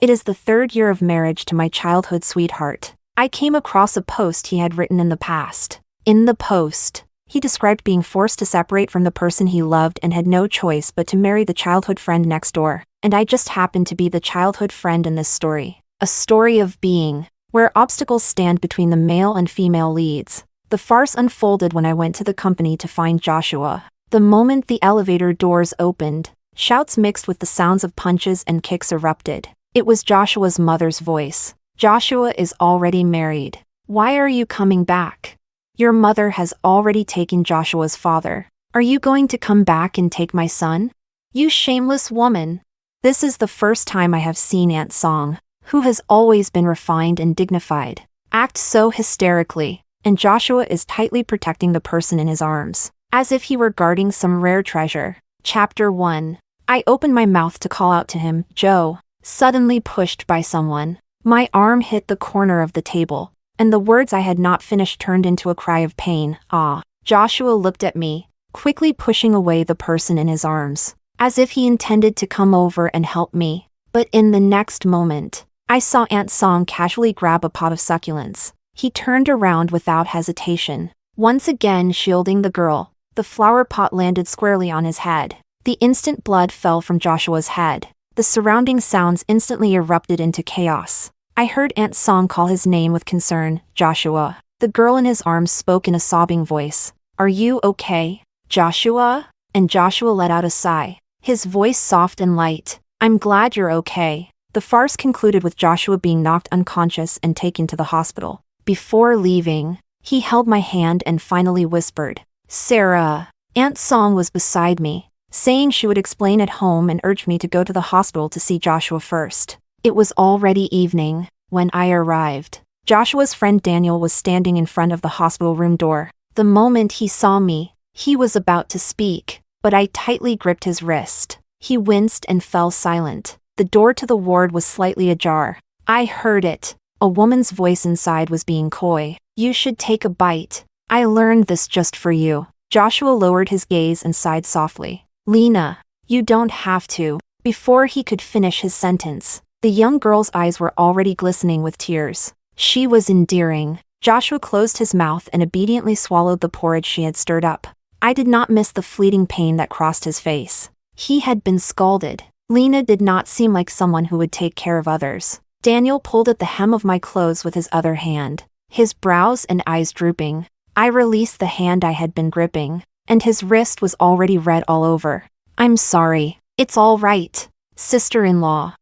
It is the 3rd year of marriage to my childhood sweetheart. I came across a post he had written in the past. In the post, he described being forced to separate from the person he loved and had no choice but to marry the childhood friend next door. And I just happened to be the childhood friend in this story. A story of being, where obstacles stand between the male and female leads. The farce unfolded when I went to the company to find Joshua. The moment the elevator doors opened, shouts mixed with the sounds of punches and kicks erupted. It was Joshua's mother's voice. Joshua is already married. Why are you coming back? Your mother has already taken Joshua's father. Are you going to come back and take my son? You shameless woman. This is the first time I have seen Aunt Song, who has always been refined and dignified, act so hysterically, and Joshua is tightly protecting the person in his arms, as if he were guarding some rare treasure. Chapter 1. I opened my mouth to call out to him, Joe, suddenly pushed by someone. My arm hit the corner of the table, and the words I had not finished turned into a cry of pain. Ah. Joshua looked at me, quickly pushing away the person in his arms, as if he intended to come over and help me. But in the next moment, I saw Aunt Song casually grab a pot of succulents. He turned around without hesitation, once again shielding the girl. The flower pot landed squarely on his head. The instant blood fell from Joshua's head. The surrounding sounds instantly erupted into chaos. I heard Aunt Song call his name with concern, Joshua. The girl in his arms spoke in a sobbing voice. Are you okay, Joshua? And Joshua let out a sigh, his voice soft and light. I'm glad you're okay. The farce concluded with Joshua being knocked unconscious and taken to the hospital. Before leaving, he held my hand and finally whispered, Sarah. Aunt Song was beside me, saying she would explain at home and urged me to go to the hospital to see Joshua first. It was already evening when I arrived. Joshua's friend Daniel was standing in front of the hospital room door. The moment he saw me, he was about to speak, but I tightly gripped his wrist. He winced and fell silent. The door to the ward was slightly ajar. I heard it. A woman's voice inside was being coy. You should take a bite. I learned this just for you. Joshua lowered his gaze and sighed softly. Lena, you don't have to. Before he could finish his sentence, the young girl's eyes were already glistening with tears. She was endearing. Joshua closed his mouth and obediently swallowed the porridge she had stirred up. I did not miss the fleeting pain that crossed his face. He had been scalded. Lena did not seem like someone who would take care of others. Daniel pulled at the hem of my clothes with his other hand, his brows and eyes drooping. I released the hand I had been gripping, and his wrist was already red all over. I'm sorry. It's all right. Sister-in-law.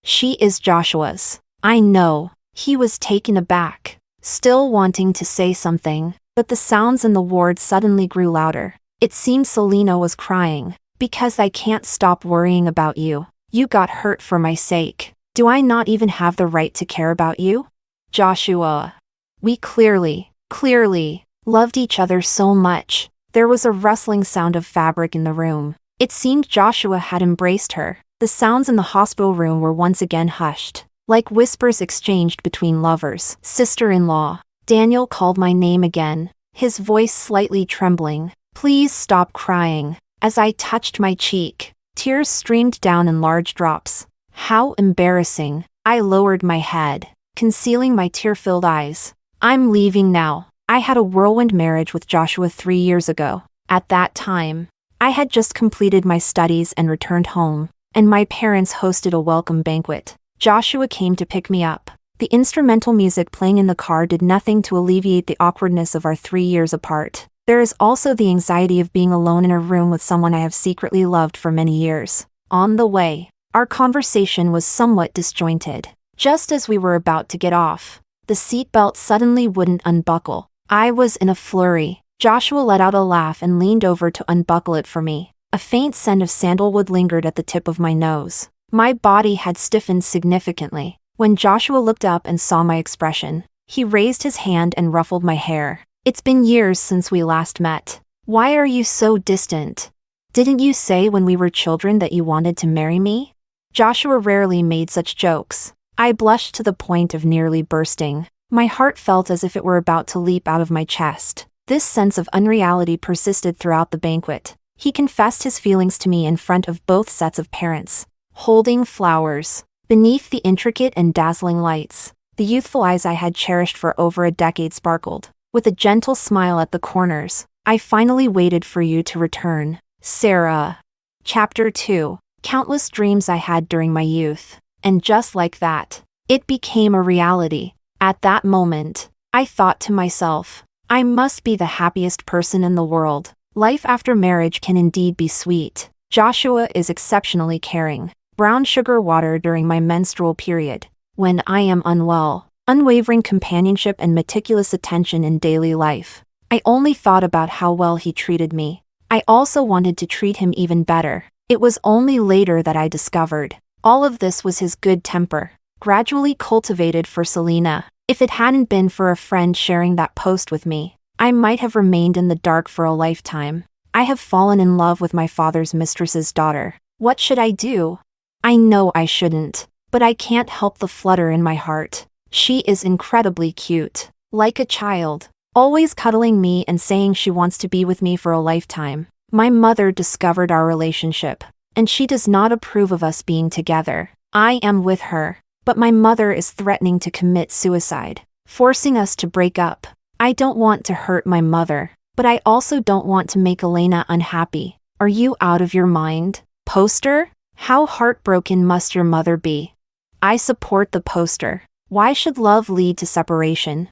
She is Joshua's. I know. He was taken aback, still wanting to say something, but the sounds in the ward suddenly grew louder. It seemed Selena was crying. Because I can't stop worrying about you. You got hurt for my sake. Do I not even have the right to care about you? Joshua. We clearly loved each other so much. There was a rustling sound of fabric in the room. It seemed Joshua had embraced her. The sounds in the hospital room were once again hushed, like whispers exchanged between lovers. Sister-in-law. Daniel called my name again, his voice slightly trembling. Please stop crying. As I touched my cheek, tears streamed down in large drops. How embarrassing. I lowered my head, concealing my tear-filled eyes. I'm leaving now. I had a whirlwind marriage with Joshua 3 years ago. At that time, I had just completed my studies and returned home, and my parents hosted a welcome banquet. Joshua came to pick me up. The instrumental music playing in the car did nothing to alleviate the awkwardness of our 3 years apart. There is also the anxiety of being alone in a room with someone I have secretly loved for many years. On the way, our conversation was somewhat disjointed. Just as we were about to get off, the seatbelt suddenly wouldn't unbuckle. I was in a flurry. Joshua let out a laugh and leaned over to unbuckle it for me. A faint scent of sandalwood lingered at the tip of my nose. My body had stiffened significantly. When Joshua looked up and saw my expression, he raised his hand and ruffled my hair. It's been years since we last met. Why are you so distant? Didn't you say when we were children that you wanted to marry me? Joshua rarely made such jokes. I blushed to the point of nearly bursting. My heart felt as if it were about to leap out of my chest. This sense of unreality persisted throughout the banquet. He confessed his feelings to me in front of both sets of parents, holding flowers. Beneath the intricate and dazzling lights, the youthful eyes I had cherished for over a decade sparkled. With a gentle smile at the corners, I finally waited for you to return, Sarah. Chapter 2. Countless dreams I had during my youth. And just like that, it became a reality. At that moment, I thought to myself, I must be the happiest person in the world. Life after marriage can indeed be sweet. Joshua is exceptionally caring. Brown sugar water during my menstrual period. When I am unwell. Unwavering companionship and meticulous attention in daily life. I only thought about how well he treated me. I also wanted to treat him even better. It was only later that I discovered all of this was his good temper, gradually cultivated for Selena. If it hadn't been for a friend sharing that post with me, I might have remained in the dark for a lifetime. I have fallen in love with my father's mistress's daughter. What should I do? I know I shouldn't, but I can't help the flutter in my heart. She is incredibly cute, like a child, always cuddling me and saying she wants to be with me for a lifetime. My mother discovered our relationship, and she does not approve of us being together. I am with her, but my mother is threatening to commit suicide, forcing us to break up. I don't want to hurt my mother, but I also don't want to make Elena unhappy. Are you out of your mind? Poster? How heartbroken must your mother be? I support the poster. Why should love lead to separation?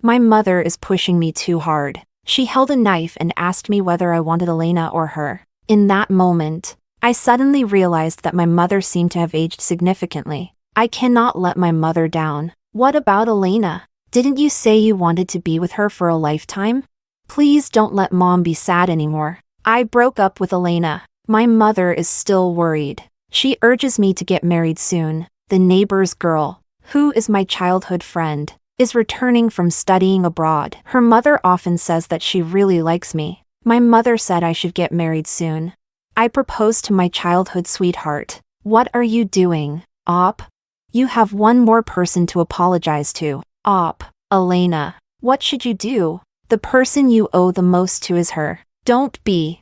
My mother is pushing me too hard. She held a knife and asked me whether I wanted Elena or her. In that moment, I suddenly realized that my mother seemed to have aged significantly. I cannot let my mother down. What about Elena? Didn't you say you wanted to be with her for a lifetime? Please don't let mom be sad anymore. I broke up with Elena. My mother is still worried. She urges me to get married soon. The neighbor's girl, who is my childhood friend, is returning from studying abroad. Her mother often says that she really likes me. My mother said I should get married soon. I proposed to my childhood sweetheart. What are you doing, Op? You have one more person to apologize to. Op, Elena. What should you do? The person you owe the most to is her. Don't be,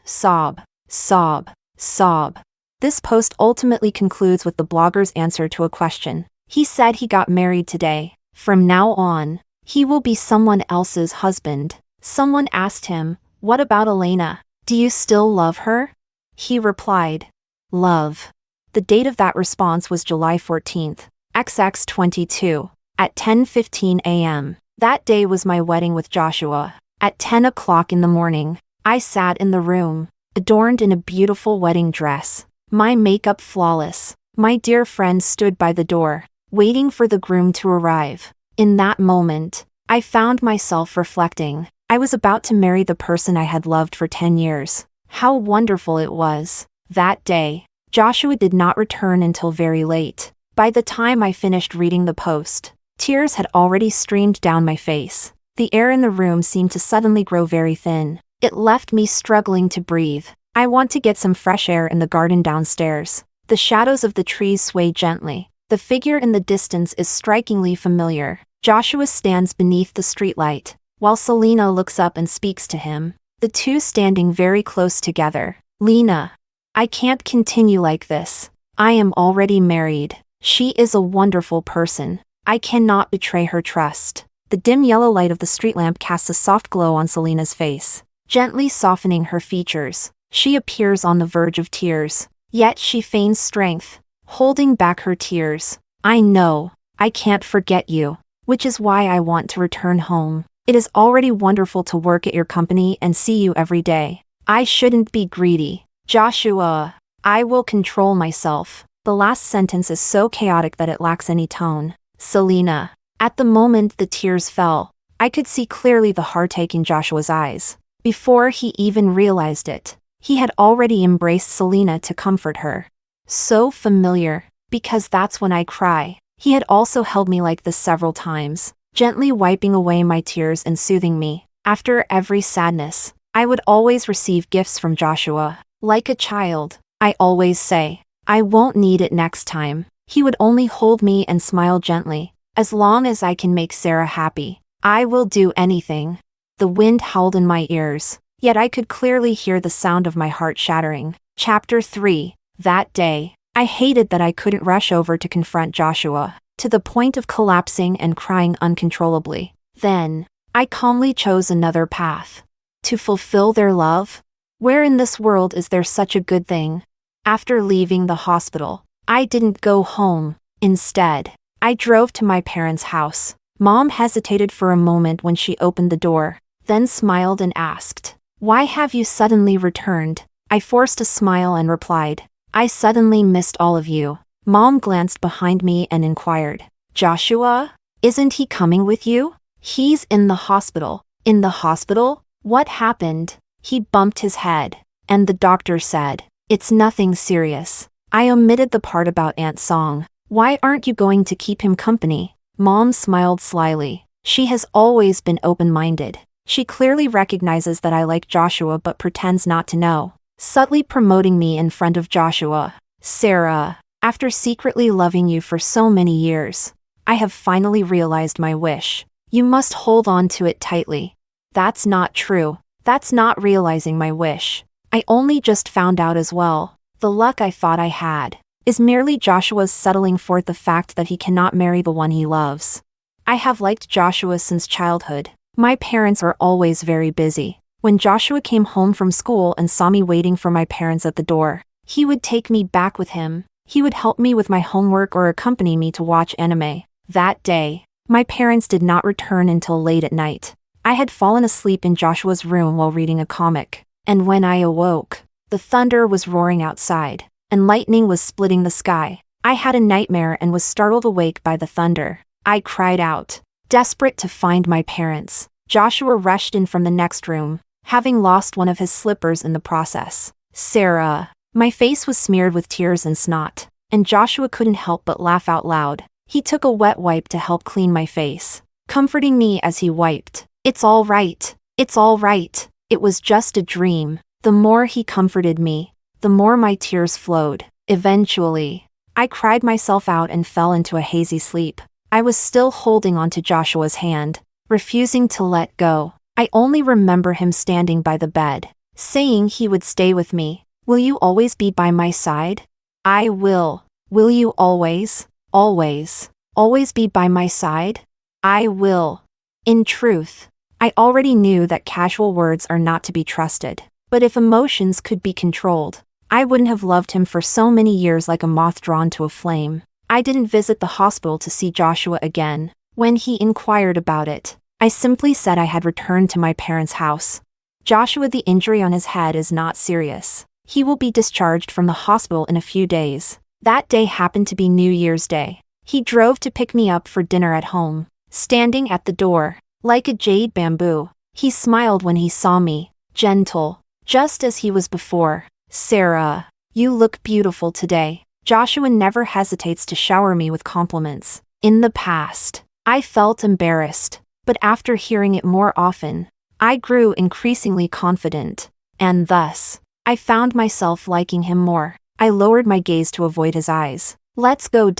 sob, sob, sob. This post ultimately concludes with the blogger's answer to a question. He said he got married today. From now on, he will be someone else's husband. Someone asked him, what about Elena? Do you still love her? He replied, love. The date of that response was July 14th, XX22, at 10:15 a.m. That day was my wedding with Joshua. At 10 o'clock in the morning, I sat in the room, adorned in a beautiful wedding dress, my makeup flawless. My dear friend stood by the door, waiting for the groom to arrive. In that moment, I found myself reflecting. I was about to marry the person I had loved for 10 years. How wonderful it was. That day, Joshua did not return until very late. By the time I finished reading the post, tears had already streamed down my face. The air in the room seemed to suddenly grow very thin. It left me struggling to breathe. I want to get some fresh air in the garden downstairs. The shadows of the trees sway gently. The figure in the distance is strikingly familiar. Joshua stands beneath the streetlight, while Selena looks up and speaks to him. The two standing very close together. Lena. I can't continue like this. I am already married. She is a wonderful person. I cannot betray her trust. The dim yellow light of the street lamp casts a soft glow on Selena's face, gently softening her features. She appears on the verge of tears, yet she feigns strength, holding back her tears. I know, I can't forget you, which is why I want to return home. It is already wonderful to work at your company and see you every day. I shouldn't be greedy. Joshua, I will control myself. The last sentence is so chaotic that it lacks any tone. Selena. At the moment the tears fell, I could see clearly the heartache in Joshua's eyes. Before he even realized it, he had already embraced Selena to comfort her. So familiar, because that's when I cry. He had also held me like this several times, gently wiping away my tears and soothing me. After every sadness, I would always receive gifts from Joshua. Like a child, I always say, I won't need it next time. He would only hold me and smile gently. As long as I can make Sarah happy, I will do anything. The wind howled in my ears, yet I could clearly hear the sound of my heart shattering. Chapter 3. That day, I hated that I couldn't rush over to confront Joshua, to the point of collapsing and crying uncontrollably. Then, I calmly chose another path. To fulfill their love? Where in this world is there such a good thing? After leaving the hospital, I didn't go home. Instead, I drove to my parents' house. Mom hesitated for a moment when she opened the door, then smiled and asked, "Why have you suddenly returned?" I forced a smile and replied, "I suddenly missed all of you." Mom glanced behind me and inquired, "Joshua? Isn't he coming with you?" "He's in the hospital." "In the hospital? What happened?" He bumped his head, and the doctor said, "It's nothing serious." I omitted the part about Aunt Song. "Why aren't you going to keep him company?" Mom smiled slyly. She has always been open-minded. She clearly recognizes that I like Joshua but pretends not to know, subtly promoting me in front of Joshua. "Sarah, after secretly loving you for so many years, I have finally realized my wish. You must hold on to it tightly." "That's not true. That's not realizing my wish. I only just found out as well. The luck I thought I had is merely Joshua's settling forth the fact that he cannot marry the one he loves. I have liked Joshua since childhood. My parents are always very busy. When Joshua came home from school and saw me waiting for my parents at the door, he would take me back with him. He would help me with my homework or accompany me to watch anime. That day, my parents did not return until late at night. I had fallen asleep in Joshua's room while reading a comic, and when I awoke, the thunder was roaring outside, and lightning was splitting the sky. I had a nightmare and was startled awake by the thunder. I cried out, desperate to find my parents. Joshua rushed in from the next room, having lost one of his slippers in the process. "Sarah." My face was smeared with tears and snot, and Joshua couldn't help but laugh out loud. He took a wet wipe to help clean my face, comforting me as he wiped. "It's all right. It's all right. It was just a dream." The more he comforted me, the more my tears flowed. Eventually, I cried myself out and fell into a hazy sleep. I was still holding onto Joshua's hand, refusing to let go. I only remember him standing by the bed, saying he would stay with me. "Will you always be by my side?" "I will." "Will you always, always, always be by my side?" "I will." In truth, I already knew that casual words are not to be trusted. But if emotions could be controlled, I wouldn't have loved him for so many years like a moth drawn to a flame. I didn't visit the hospital to see Joshua again. When he inquired about it, I simply said I had returned to my parents' house. "Joshua, the injury on his head is not serious. He will be discharged from the hospital in a few days." That day happened to be New Year's Day. He drove to pick me up for dinner at home. Standing at the door, like a jade bamboo, he smiled when he saw me, gentle, just as he was before. "Sarah, you look beautiful today." Joshua never hesitates to shower me with compliments. In the past, I felt embarrassed, but after hearing it more often, I grew increasingly confident, and thus, I found myself liking him more. I lowered my gaze to avoid his eyes. "Let's go."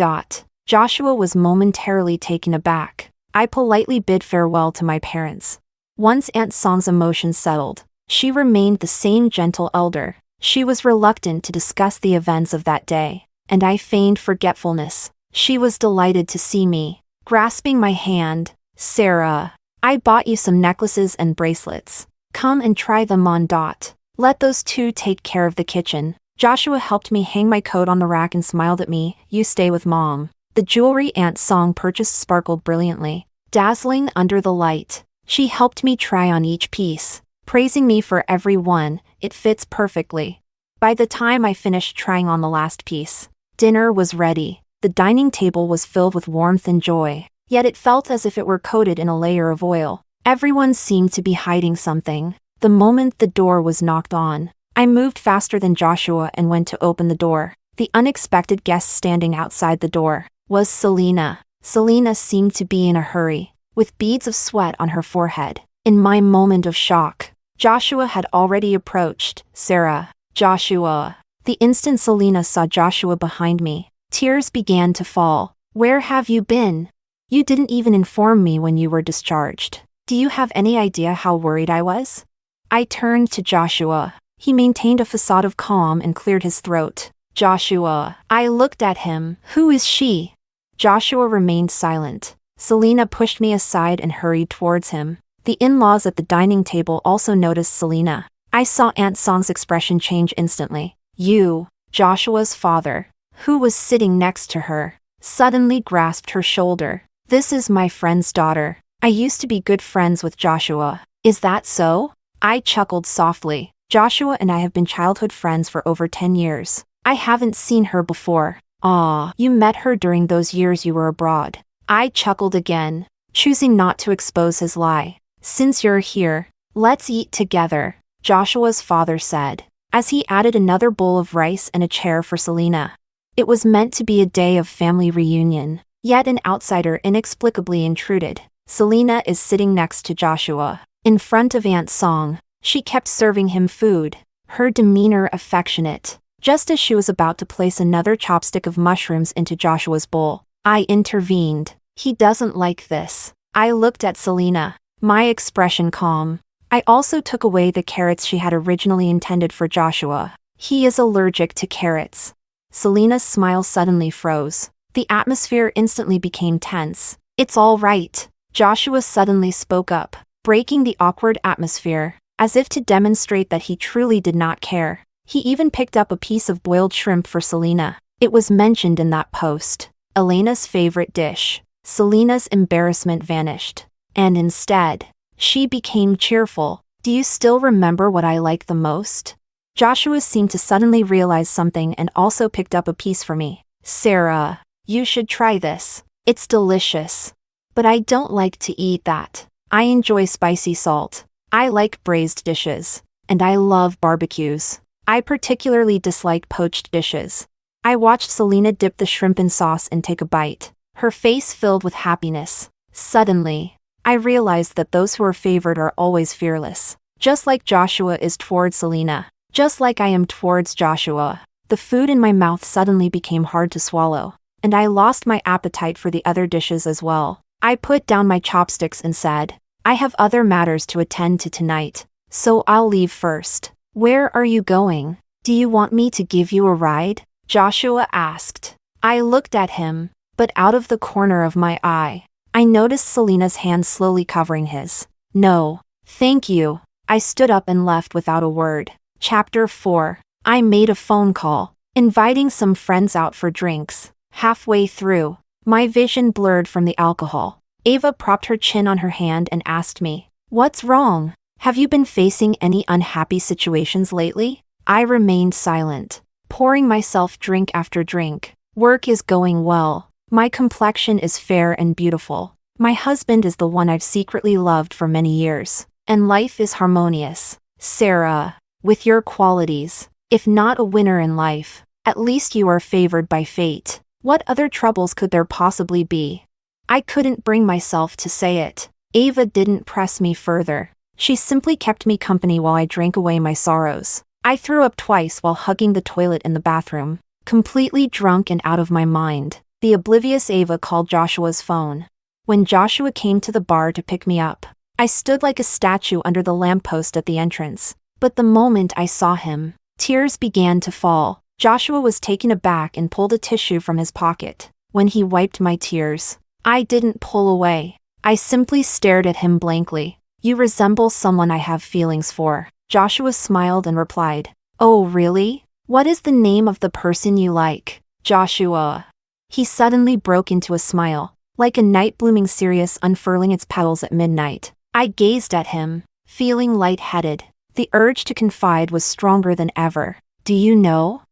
Joshua was momentarily taken aback. I politely bid farewell to my parents. Once Aunt Song's emotions settled, she remained the same gentle elder. She was reluctant to discuss the events of that day, and I feigned forgetfulness. She was delighted to see me, grasping my hand. "Sarah, I bought you some necklaces and bracelets. Come and try them on. Let those two take care of the kitchen." Joshua helped me hang my coat on the rack and smiled at me. "You stay with Mom." The jewelry Aunt Song purchased sparkled brilliantly, dazzling under the light. She helped me try on each piece, praising me for every one. "It fits perfectly." By the time I finished trying on the last piece, dinner was ready. The dining table was filled with warmth and joy, yet it felt as if it were coated in a layer of oil. Everyone seemed to be hiding something. The moment the door was knocked on, I moved faster than Joshua and went to open the door. The unexpected guest standing outside the door was Selena. Selena seemed to be in a hurry, with beads of sweat on her forehead. In my moment of shock, Joshua had already approached. "Sarah." "Joshua." The instant Selena saw Joshua behind me, tears began to fall. "Where have you been? You didn't even inform me when you were discharged. Do you have any idea how worried I was?" I turned to Joshua. He maintained a facade of calm and cleared his throat. Joshua. I looked at him. Who is she? Joshua remained silent. Selena pushed me aside and hurried towards him. The in-laws at the dining table also noticed Selena. I saw Aunt Song's expression change instantly. You, Joshua's father, who was sitting next to her, suddenly grasped her shoulder. This is my friend's daughter. I used to be good friends with Joshua. Is that so? I chuckled softly. Joshua and I have been childhood friends for over 10 years. I haven't seen her before. Ah, you met her during those years you were abroad. I chuckled again, choosing not to expose his lie. Since you're here, let's eat together, Joshua's father said, as he added another bowl of rice and a chair for Selena. It was meant to be a day of family reunion, yet an outsider inexplicably intruded. Selena is sitting next to Joshua, in front of Aunt Song. She kept serving him food, her demeanor affectionate. Just as she was about to place another chopstick of mushrooms into Joshua's bowl, I intervened. He doesn't like this. I looked at Selena, my expression calm. I also took away the carrots she had originally intended for Joshua. He is allergic to carrots. Selena's smile suddenly froze. The atmosphere instantly became tense. It's all right. Joshua suddenly spoke up, breaking the awkward atmosphere, as if to demonstrate that he truly did not care. He even picked up a piece of boiled shrimp for Selena. It was mentioned in that post. Elena's favorite dish. Selena's embarrassment vanished. And instead, she became cheerful. Do you still remember what I like the most? Joshua seemed to suddenly realize something and also picked up a piece for me. Sarah, you should try this. It's delicious. But I don't like to eat that. I enjoy spicy salt. I like braised dishes. And I love barbecues. I particularly dislike poached dishes. I watched Selena dip the shrimp in sauce and take a bite, her face filled with happiness. Suddenly, I realized that those who are favored are always fearless. Just like Joshua is towards Selena. Just like I am towards Joshua. The food in my mouth suddenly became hard to swallow, and I lost my appetite for the other dishes as well. I put down my chopsticks and said, I have other matters to attend to tonight, so I'll leave first. Where are you going? Do you want me to give you a ride? Joshua asked. I looked at him, but out of the corner of my eye, I noticed Selena's hand slowly covering his. No, thank you. I stood up and left without a word. Chapter 4. I made a phone call, inviting some friends out for drinks. Halfway through, my vision blurred from the alcohol. Ava propped her chin on her hand and asked me, What's wrong? Have you been facing any unhappy situations lately? I remained silent, pouring myself drink after drink. Work is going well. My complexion is fair and beautiful. My husband is the one I've secretly loved for many years. And life is harmonious. Sarah, with your qualities, if not a winner in life, at least you are favored by fate. What other troubles could there possibly be? I couldn't bring myself to say it. Ava didn't press me further. She simply kept me company while I drank away my sorrows. I threw up twice while hugging the toilet in the bathroom. Completely drunk and out of my mind, the oblivious Ava called Joshua's phone. When Joshua came to the bar to pick me up, I stood like a statue under the lamppost at the entrance. But the moment I saw him, tears began to fall. Joshua was taken aback and pulled a tissue from his pocket. When he wiped my tears, I didn't pull away. I simply stared at him blankly. You resemble someone I have feelings for. Joshua smiled and replied, Oh really? What is the name of the person you like? Joshua. He suddenly broke into a smile, like a night blooming cereus unfurling its petals at midnight. I gazed at him, feeling lightheaded. The urge to confide was stronger than ever. Do you know?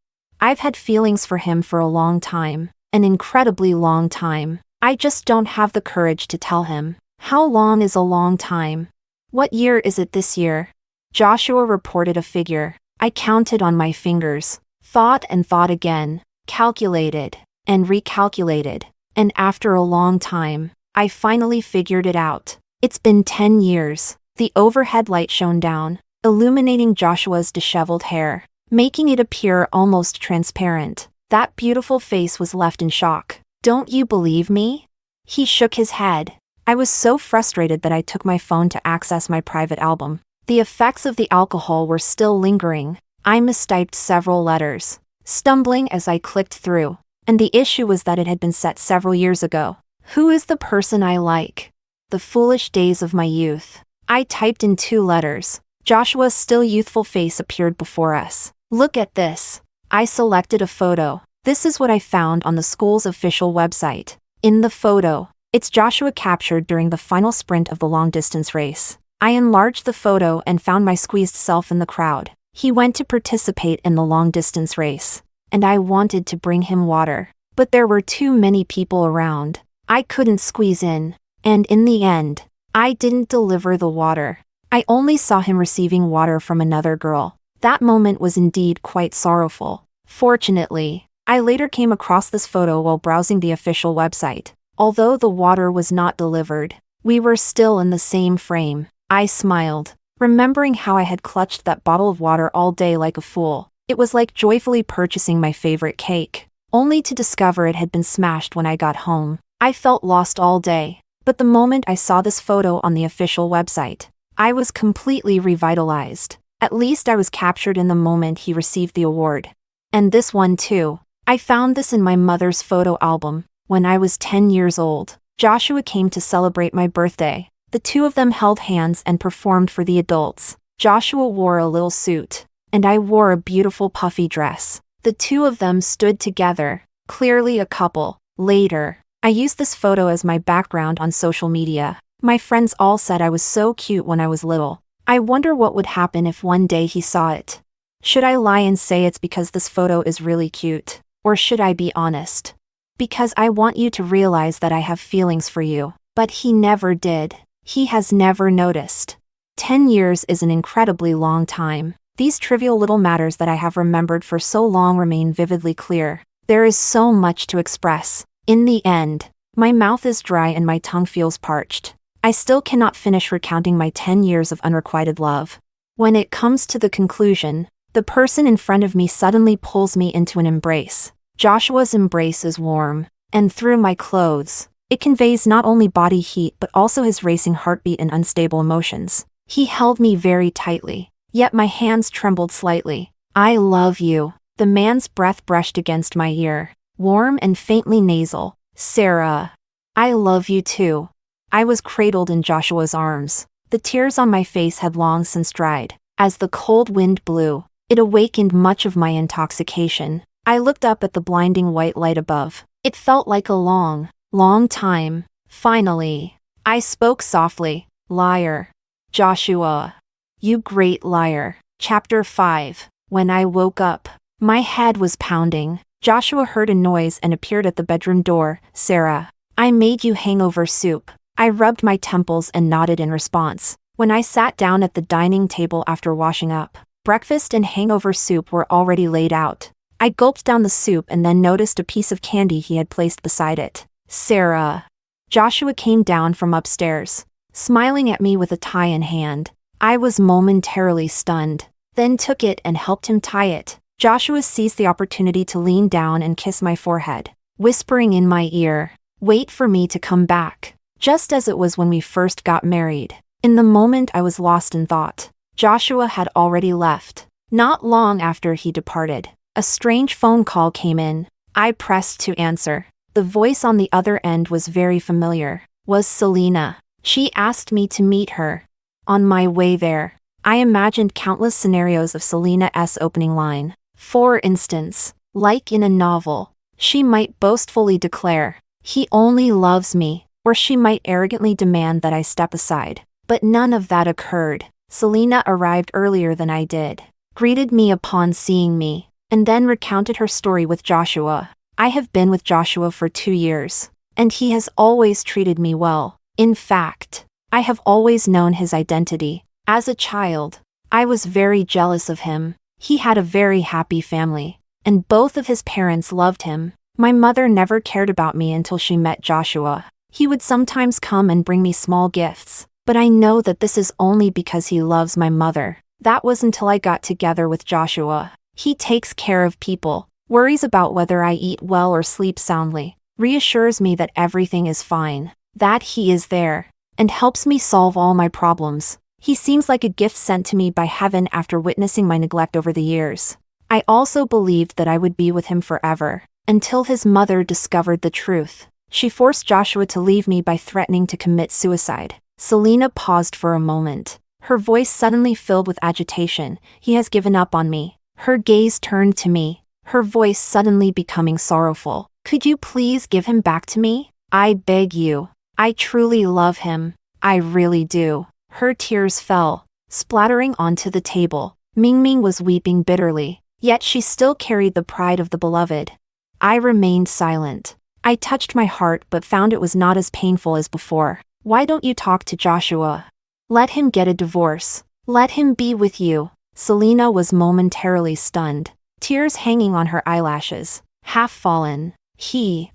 I've had feelings for him for a long time, an incredibly long time. I just don't have the courage to tell him. How long is a long time? What year is it this year? Joshua reported a figure. I counted on my fingers, thought and thought again, calculated and recalculated, and after a long time, I finally figured it out. It's been 10 years. The overhead light shone down, illuminating Joshua's disheveled hair, making it appear almost transparent. That beautiful face was left in shock. Don't you believe me? He shook his head. I was so frustrated that I took my phone to access my private album. The effects of the alcohol were still lingering. I mistyped several letters. stumbling as I clicked through. And the issue was that it had been set several years ago. Who is the person I like? The foolish days of my youth. I typed in 2 letters. Joshua's still youthful face appeared before us. Look at this. I selected a photo. This is what I found on the school's official website. In the photo, it's Joshua captured during the final sprint of the long-distance race. I enlarged the photo and found my squeezed self in the crowd. He went to participate in the long-distance race, and I wanted to bring him water. But there were too many people around. I couldn't squeeze in, and in the end, I didn't deliver the water. I only saw him receiving water from another girl. That moment was indeed quite sorrowful. Fortunately, I later came across this photo while browsing the official website. Although the water was not delivered, we were still in the same frame. I smiled, remembering how I had clutched that bottle of water all day like a fool. It was like joyfully purchasing my favorite cake, only to discover it had been smashed when I got home. I felt lost all day, but the moment I saw this photo on the official website, I was completely revitalized. At least I was captured in the moment he received the award. And this one too. I found this in my mother's photo album. When I was 10 years old, Joshua came to celebrate my birthday. The 2 of them held hands and performed for the adults. Joshua wore a little suit, and I wore a beautiful puffy dress. The 2 of them stood together, clearly a couple. Later, I used this photo as my background on social media. My friends all said I was so cute when I was little. I wonder what would happen if one day he saw it. Should I lie and say it's because this photo is really cute? Or should I be honest? Because I want you to realize that I have feelings for you. But he never did. He has never noticed. 10 years is an incredibly long time. These trivial little matters that I have remembered for so long remain vividly clear. There is so much to express. In the end, my mouth is dry and my tongue feels parched. I still cannot finish recounting my 10 years of unrequited love. When it comes to the conclusion, the person in front of me suddenly pulls me into an embrace. Joshua's embrace is warm, and through my clothes, it conveys not only body heat but also his racing heartbeat and unstable emotions. He held me very tightly, yet my hands trembled slightly. I love you. The man's breath brushed against my ear, warm and faintly nasal. Sarah, I love you too. I was cradled in Joshua's arms. The tears on my face had long since dried. As the cold wind blew, it awakened much of my intoxication. I looked up at the blinding white light above. It felt like a long, long time. Finally, I spoke softly. Liar. Joshua. You great liar. Chapter 5. When I woke up, my head was pounding. Joshua heard a noise and appeared at the bedroom door. Sarah, I made you hangover soup. I rubbed my temples and nodded in response. When I sat down at the dining table after washing up, breakfast and hangover soup were already laid out. I gulped down the soup and then noticed a piece of candy he had placed beside it. Sarah. Joshua came down from upstairs, smiling at me with a tie in hand. I was momentarily stunned, then took it and helped him tie it. Joshua seized the opportunity to lean down and kiss my forehead, whispering in my ear, "Wait for me to come back." Just as it was when we first got married. In the moment I was lost in thought. Joshua had already left. Not long after he departed, a strange phone call came in. I pressed to answer. The voice on the other end was very familiar. Was Selena. She asked me to meet her. On my way there, I imagined countless scenarios of Selena's opening line. For instance, like in a novel, she might boastfully declare, "He only loves me," or she might arrogantly demand that I step aside. But none of that occurred. Selena arrived earlier than I did, greeted me upon seeing me, and then recounted her story with Joshua. I have been with Joshua for 2 years, and he has always treated me well. In fact, I have always known his identity. As a child, I was very jealous of him. He had a very happy family, and both of his parents loved him. My mother never cared about me until she met Joshua. He would sometimes come and bring me small gifts, but I know that this is only because he loves my mother. That was until I got together with Joshua. He takes care of people, worries about whether I eat well or sleep soundly, reassures me that everything is fine, that he is there, and helps me solve all my problems. He seems like a gift sent to me by heaven after witnessing my neglect over the years. I also believed that I would be with him forever, until his mother discovered the truth. She forced Joshua to leave me by threatening to commit suicide. Selena paused for a moment. Her voice suddenly filled with agitation. He has given up on me. Her gaze turned to me, her voice suddenly becoming sorrowful. Could you please give him back to me? I beg you. I truly love him. I really do. Her tears fell, splattering onto the table. Mingming was weeping bitterly, yet she still carried the pride of the beloved. I remained silent. I touched my heart but found it was not as painful as before. Why don't you talk to Joshua? Let him get a divorce. Let him be with you. Selena was momentarily stunned, tears hanging on her eyelashes, half fallen.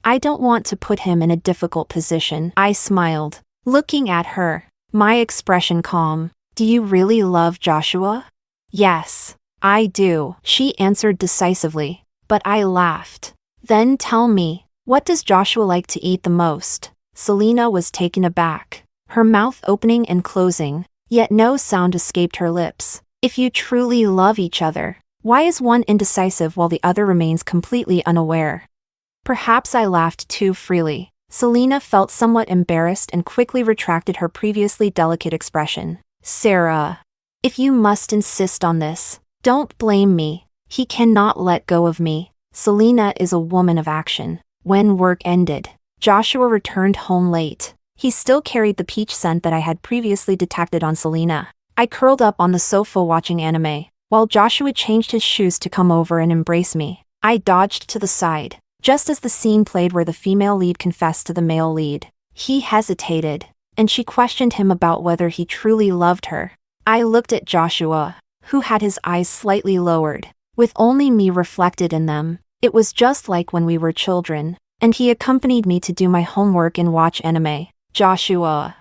I don't want to put him in a difficult position. I smiled, looking at her, my expression calm. Do you really love Joshua? Yes, I do, she answered decisively, but I laughed. Then tell me, what does Joshua like to eat the most? Selena was taken aback, her mouth opening and closing, yet no sound escaped her lips. If you truly love each other, why is one indecisive while the other remains completely unaware? Perhaps I laughed too freely. Selena felt somewhat embarrassed and quickly retracted her previously delicate expression. Sarah, if you must insist on this, don't blame me. He cannot let go of me. Selena is a woman of action. When work ended, Joshua returned home late. He still carried the peach scent that I had previously detected on Selena. I curled up on the sofa watching anime, while Joshua changed his shoes to come over and embrace me. I dodged to the side, just as the scene played where the female lead confessed to the male lead. He hesitated, and she questioned him about whether he truly loved her. I looked at Joshua, who had his eyes slightly lowered, with only me reflected in them. It was just like when we were children, and he accompanied me to do my homework and watch anime. Joshua,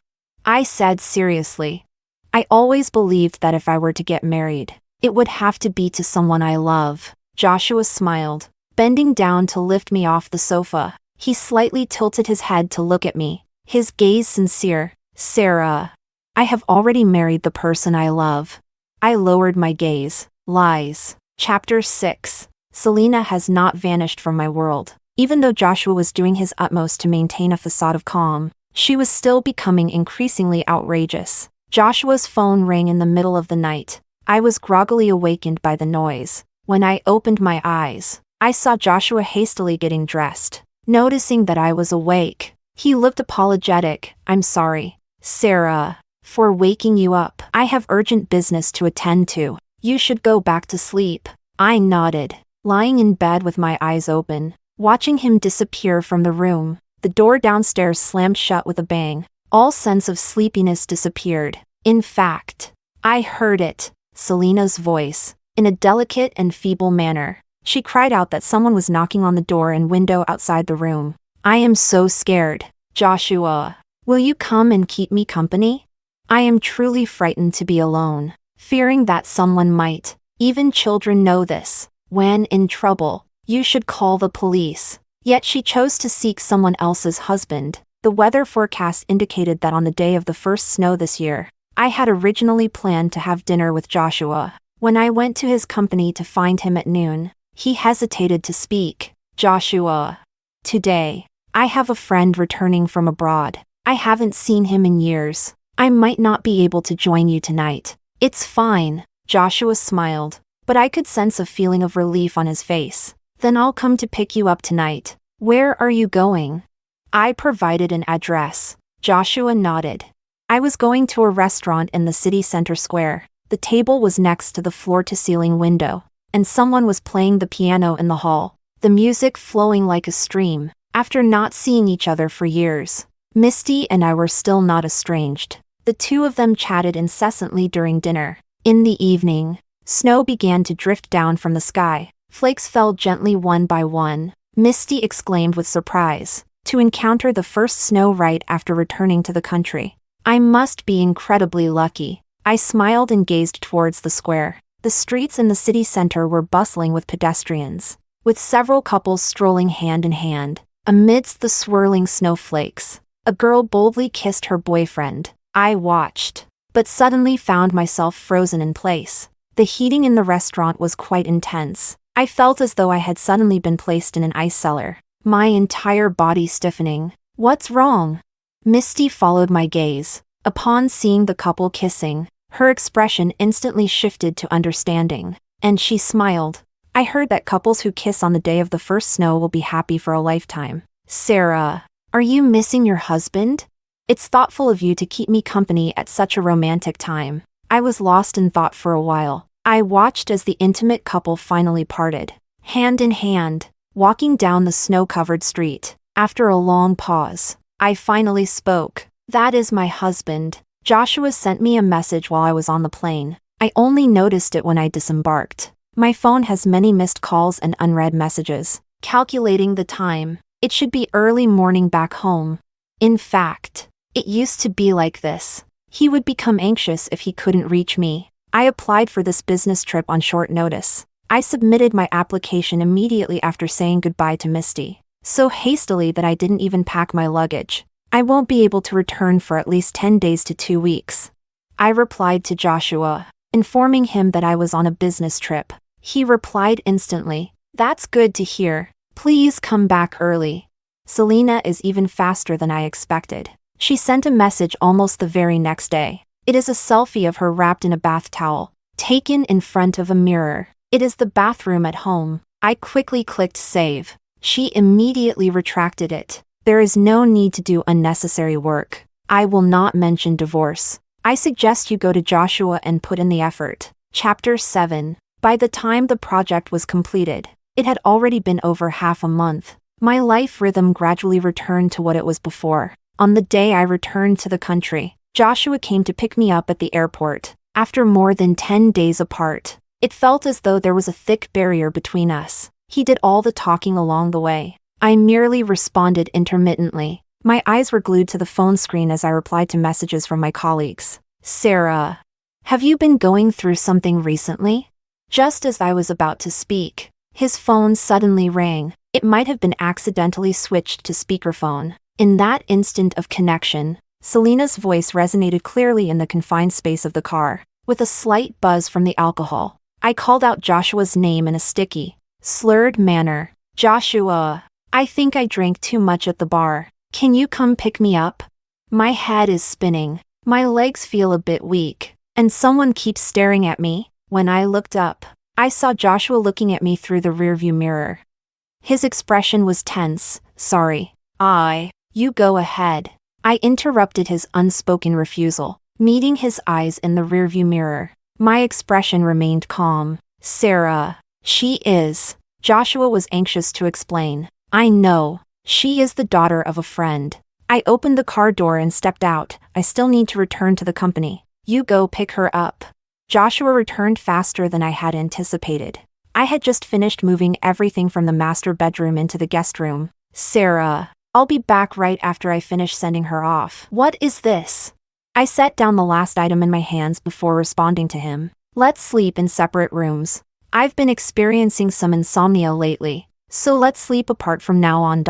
I said seriously. I always believed that if I were to get married, it would have to be to someone I love. Joshua smiled, bending down to lift me off the sofa. He slightly tilted his head to look at me, his gaze sincere. Sarah, I have already married the person I love. I lowered my gaze. Lies. Chapter 6. Selena has not vanished from my world. Even though Joshua was doing his utmost to maintain a facade of calm, she was still becoming increasingly outrageous. Joshua's phone rang in the middle of the night. I was groggily awakened by the noise. When I opened my eyes, I saw Joshua hastily getting dressed. Noticing that I was awake, he looked apologetic. I'm sorry, Sarah, for waking you up. I have urgent business to attend to. You should go back to sleep. I nodded, lying in bed with my eyes open, watching him disappear from the room. The door downstairs slammed shut with a bang. All sense of sleepiness disappeared. In fact, I heard it, Selena's voice, in a delicate and feeble manner. She cried out that someone was knocking on the door and window outside the room. I am so scared. Joshua, will you come and keep me company? I am truly frightened to be alone, fearing that someone might. Even children know this. When in trouble, you should call the police. Yet she chose to seek someone else's husband. The weather forecast indicated that on the day of the first snow this year, I had originally planned to have dinner with Joshua. When I went to his company to find him at noon, he hesitated to speak. Joshua, today, I have a friend returning from abroad. I haven't seen him in years. I might not be able to join you tonight. It's fine, Joshua smiled, but I could sense a feeling of relief on his face. Then I'll come to pick you up tonight. Where are you going? I provided an address. Joshua nodded. I was going to a restaurant in the city center square. The table was next to the floor-to-ceiling window, and someone was playing the piano in the hall, the music flowing like a stream. After not seeing each other for years, Misty and I were still not estranged. The two of them chatted incessantly during dinner. In the evening, snow began to drift down from the sky. Flakes fell gently one by one. Misty exclaimed with surprise, to encounter the first snow right after returning to the country. I must be incredibly lucky. I smiled and gazed towards the square. The streets in the city center were bustling with pedestrians, with several couples strolling hand in hand. Amidst the swirling snowflakes, a girl boldly kissed her boyfriend. I watched, but suddenly found myself frozen in place. The heating in the restaurant was quite intense. I felt as though I had suddenly been placed in an ice cellar, my entire body stiffening. "What's wrong?" Misty followed my gaze. Upon seeing the couple kissing, her expression instantly shifted to understanding, and she smiled. "I heard that couples who kiss on the day of the first snow will be happy for a lifetime." "Sarah, are you missing your husband? It's thoughtful of you to keep me company at such a romantic time." I was lost in thought for a while. I watched as the intimate couple finally parted, hand in hand, walking down the snow-covered street. After a long pause, I finally spoke. "That is my husband. Joshua sent me a message while I was on the plane. I only noticed it when I disembarked. My phone has many missed calls and unread messages. Calculating the time, it should be early morning back home. In fact, it used to be like this. He would become anxious if he couldn't reach me. I applied for this business trip on short notice. I submitted my application immediately after saying goodbye to Misty, so hastily that I didn't even pack my luggage. I won't be able to return for at least 10 days to 2 weeks." I replied to Joshua, informing him that I was on a business trip. He replied instantly, "That's good to hear. Please come back early." Selena is even faster than I expected. She sent a message almost the very next day. It is a selfie of her wrapped in a bath towel, taken in front of a mirror. It is the bathroom at home. I quickly clicked save. She immediately retracted it. "There is no need to do unnecessary work. I will not mention divorce. I suggest you go to Joshua and put in the effort." Chapter 7. By the time the project was completed, it had already been over half a month. My life rhythm gradually returned to what it was before. On the day I returned to the country, Joshua came to pick me up at the airport. After more than 10 days apart, it felt as though there was a thick barrier between us. He did all the talking along the way. I merely responded intermittently. My eyes were glued to the phone screen as I replied to messages from my colleagues. "Sarah, have you been going through something recently?" Just as I was about to speak, his phone suddenly rang. It might have been accidentally switched to speakerphone. In that instant of connection, Selena's voice resonated clearly in the confined space of the car. With a slight buzz from the alcohol, I called out Joshua's name in a sticky, slurred manner. "Joshua, I think I drank too much at the bar. Can you come pick me up? My head is spinning, my legs feel a bit weak, and someone keeps staring at me." When I looked up, I saw Joshua looking at me through the rearview mirror. His expression was tense. "Sorry. You go ahead." I interrupted his unspoken refusal, meeting his eyes in the rearview mirror. My expression remained calm. "Sarah, she is." Joshua was anxious to explain. "I know. She is the daughter of a friend." I opened the car door and stepped out. "I still need to return to the company. You go pick her up." Joshua returned faster than I had anticipated. I had just finished moving everything from the master bedroom into the guest room. "Sarah, I'll be back right after I finish sending her off." "What is this?" I set down the last item in my hands before responding to him. "Let's sleep in separate rooms. I've been experiencing some insomnia lately, so let's sleep apart from now on.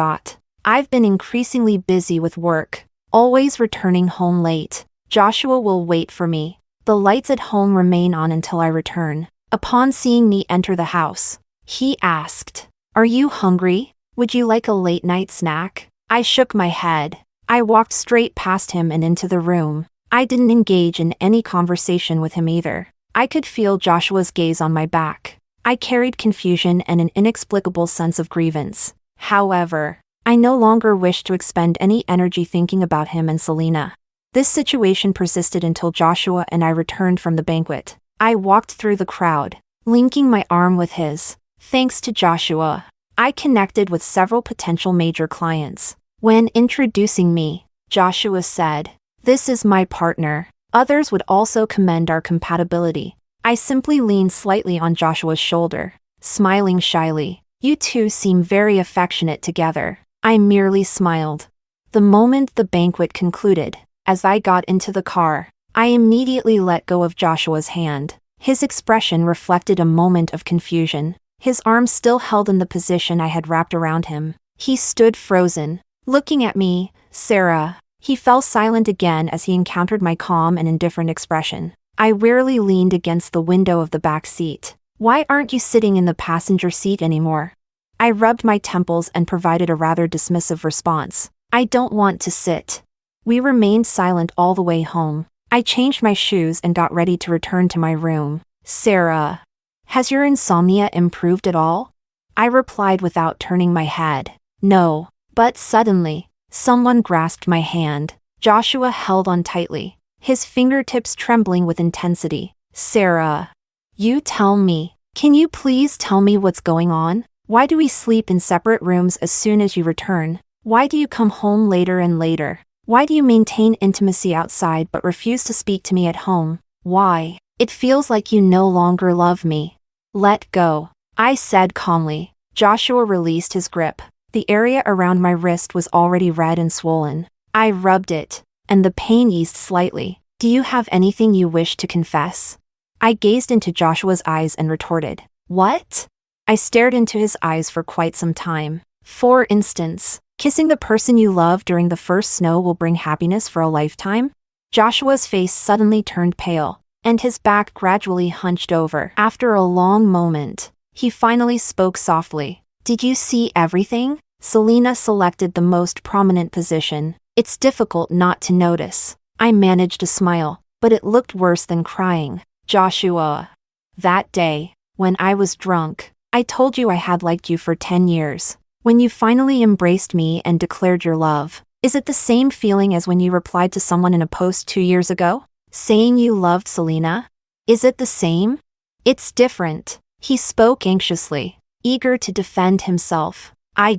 I've been increasingly busy with work, always returning home late. Joshua will wait for me. The lights at home remain on until I return." Upon seeing me enter the house, he asked, "Are you hungry? Would you like a late-night snack?" I shook my head. I walked straight past him and into the room. I didn't engage in any conversation with him either. I could feel Joshua's gaze on my back. I carried confusion and an inexplicable sense of grievance. However, I no longer wished to expend any energy thinking about him and Selena. This situation persisted until Joshua and I returned from the banquet. I walked through the crowd, linking my arm with his. Thanks to Joshua, I connected with several potential major clients. When introducing me, Joshua said, "This is my partner." Others would also commend our compatibility. I simply leaned slightly on Joshua's shoulder, smiling shyly. "You two seem very affectionate together." I merely smiled. The moment the banquet concluded, as I got into the car, I immediately let go of Joshua's hand. His expression reflected a moment of confusion. His arm still held in the position I had wrapped around him. He stood frozen, looking at me. "Sarah." He fell silent again as he encountered my calm and indifferent expression. I wearily leaned against the window of the back seat, Why aren't you sitting in the passenger seat anymore? I rubbed my temples and provided a rather dismissive response. I don't want to sit. We remained silent all the way home. I changed my shoes and got ready to return to my room. Sarah, has your insomnia improved at all? I replied without turning my head. No, but suddenly, someone grasped my hand. Joshua held on tightly, his fingertips trembling with intensity. Sarah, you tell me. Can you please tell me what's going on? Why do we sleep in separate rooms as soon as you return? Why do you come home later and later? Why do you maintain intimacy outside but refuse to speak to me at home? Why? It feels like you no longer love me. Let go, I said calmly. Joshua released his grip. The area around my wrist was already red and swollen. I rubbed it, and the pain eased slightly. Do you have anything you wish to confess? I gazed into Joshua's eyes and retorted. What? I stared into his eyes for quite some time. For instance, kissing the person you love during the first snow will bring happiness for a lifetime? Joshua's face suddenly turned pale, and his back gradually hunched over. After a long moment, he finally spoke softly. Did you see everything? Selena selected the most prominent position. It's difficult not to notice. I managed to smile, but it looked worse than crying. Joshua. That day, when I was drunk, I told you I had liked you for 10 years. When you finally embraced me and declared your love, is it the same feeling as when you replied to someone in a post 2 years ago, saying you loved Selena? Is it the same? It's different. He spoke anxiously, eager to defend himself. I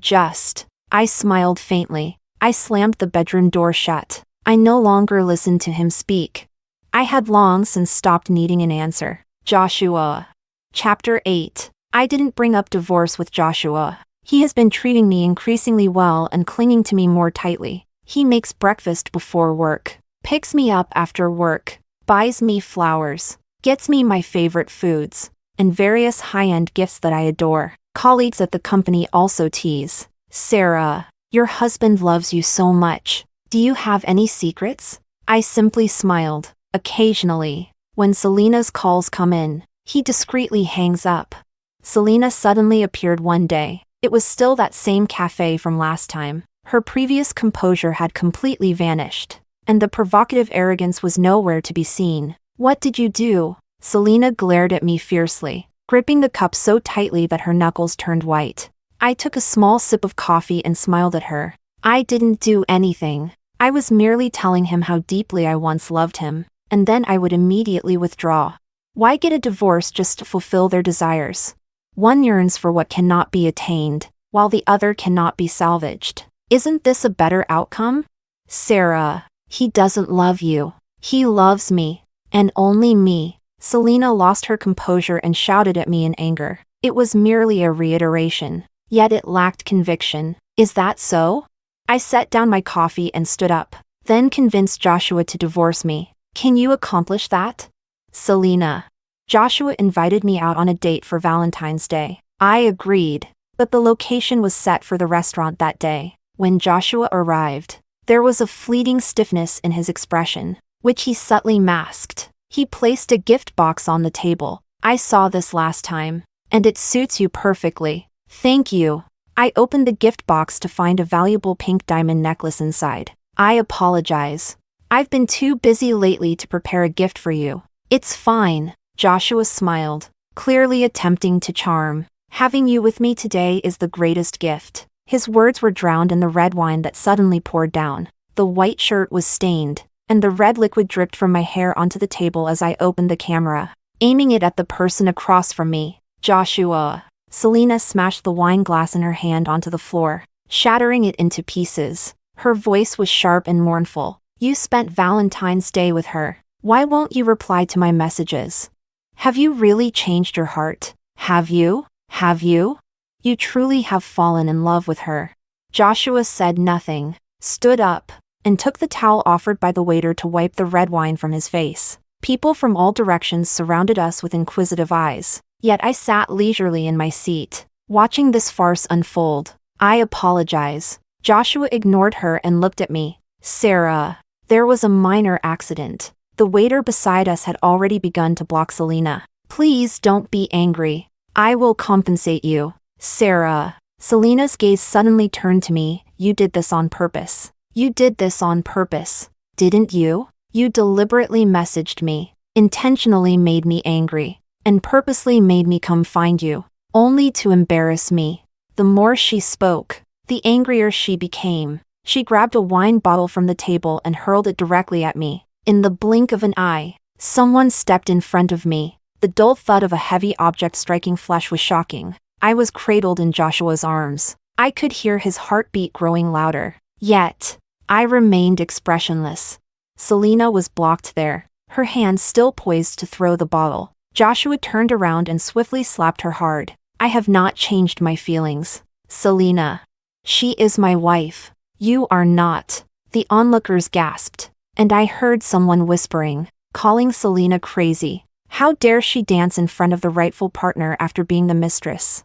smiled faintly. I slammed the bedroom door shut. I no longer listened to him speak. I had long since stopped needing an answer. Joshua. Chapter 8. I didn't bring up divorce with Joshua. He has been treating me increasingly well and clinging to me more tightly. He makes breakfast before work, picks me up after work, buys me flowers, gets me my favorite foods, and various high-end gifts that I adore. Colleagues at the company also tease. Sarah, your husband loves you so much. Do you have any secrets? I simply smiled. Occasionally, when Selena's calls come in, he discreetly hangs up. Selena suddenly appeared one day. It was still that same cafe from last time. Her previous composure had completely vanished, and the provocative arrogance was nowhere to be seen. What did you do? Selena glared at me fiercely, gripping the cup so tightly that her knuckles turned white. I took a small sip of coffee and smiled at her. I didn't do anything. I was merely telling him how deeply I once loved him, and then I would immediately withdraw. Why get a divorce just to fulfill their desires? One yearns for what cannot be attained, while the other cannot be salvaged. Isn't this a better outcome? Sarah, he doesn't love you. He loves me, and only me. Selena lost her composure and shouted at me in anger. It was merely a reiteration, yet it lacked conviction. Is that so? I set down my coffee and stood up, then convinced Joshua to divorce me. Can you accomplish that? Selena. Joshua invited me out on a date for Valentine's Day. I agreed, but the location was set for the restaurant that day. When Joshua arrived, there was a fleeting stiffness in his expression, which he subtly masked. He placed a gift box on the table. I saw this last time, and it suits you perfectly. Thank you. I opened the gift box to find a valuable pink diamond necklace inside. I apologize. I've been too busy lately to prepare a gift for you. It's fine. Joshua smiled, clearly attempting to charm. Having you with me today is the greatest gift. His words were drowned in the red wine that suddenly poured down. The white shirt was stained, and the red liquid dripped from my hair onto the table as I opened the camera, aiming it at the person across from me. Joshua. Selena smashed the wine glass in her hand onto the floor, shattering it into pieces. Her voice was sharp and mournful. You spent Valentine's Day with her. Why won't you reply to my messages? Have you really changed your heart? Have you? Have you? You truly have fallen in love with her. Joshua said nothing, stood up, and took the towel offered by the waiter to wipe the red wine from his face. People from all directions surrounded us with inquisitive eyes, yet I sat leisurely in my seat, watching this farce unfold. I apologize. Joshua ignored her and looked at me. Sarah, there was a minor accident. The waiter beside us had already begun to block Selena. Please don't be angry. I will compensate you. Sarah. Selena's gaze suddenly turned to me. You did this on purpose. You did this on purpose. Didn't you? You deliberately messaged me, intentionally made me angry, and purposely made me come find you, only to embarrass me. The more she spoke, the angrier she became. She grabbed a wine bottle from the table and hurled it directly at me. In the blink of an eye, someone stepped in front of me. The dull thud of a heavy object striking flesh was shocking. I was cradled in Joshua's arms. I could hear his heartbeat growing louder. Yet, I remained expressionless. Selena was blocked there, her hand still poised to throw the bottle. Joshua turned around and swiftly slapped her hard. I have not changed my feelings. Selena. She is my wife. You are not. The onlookers gasped, and I heard someone whispering, calling Selena crazy. How dare she dance in front of the rightful partner after being the mistress?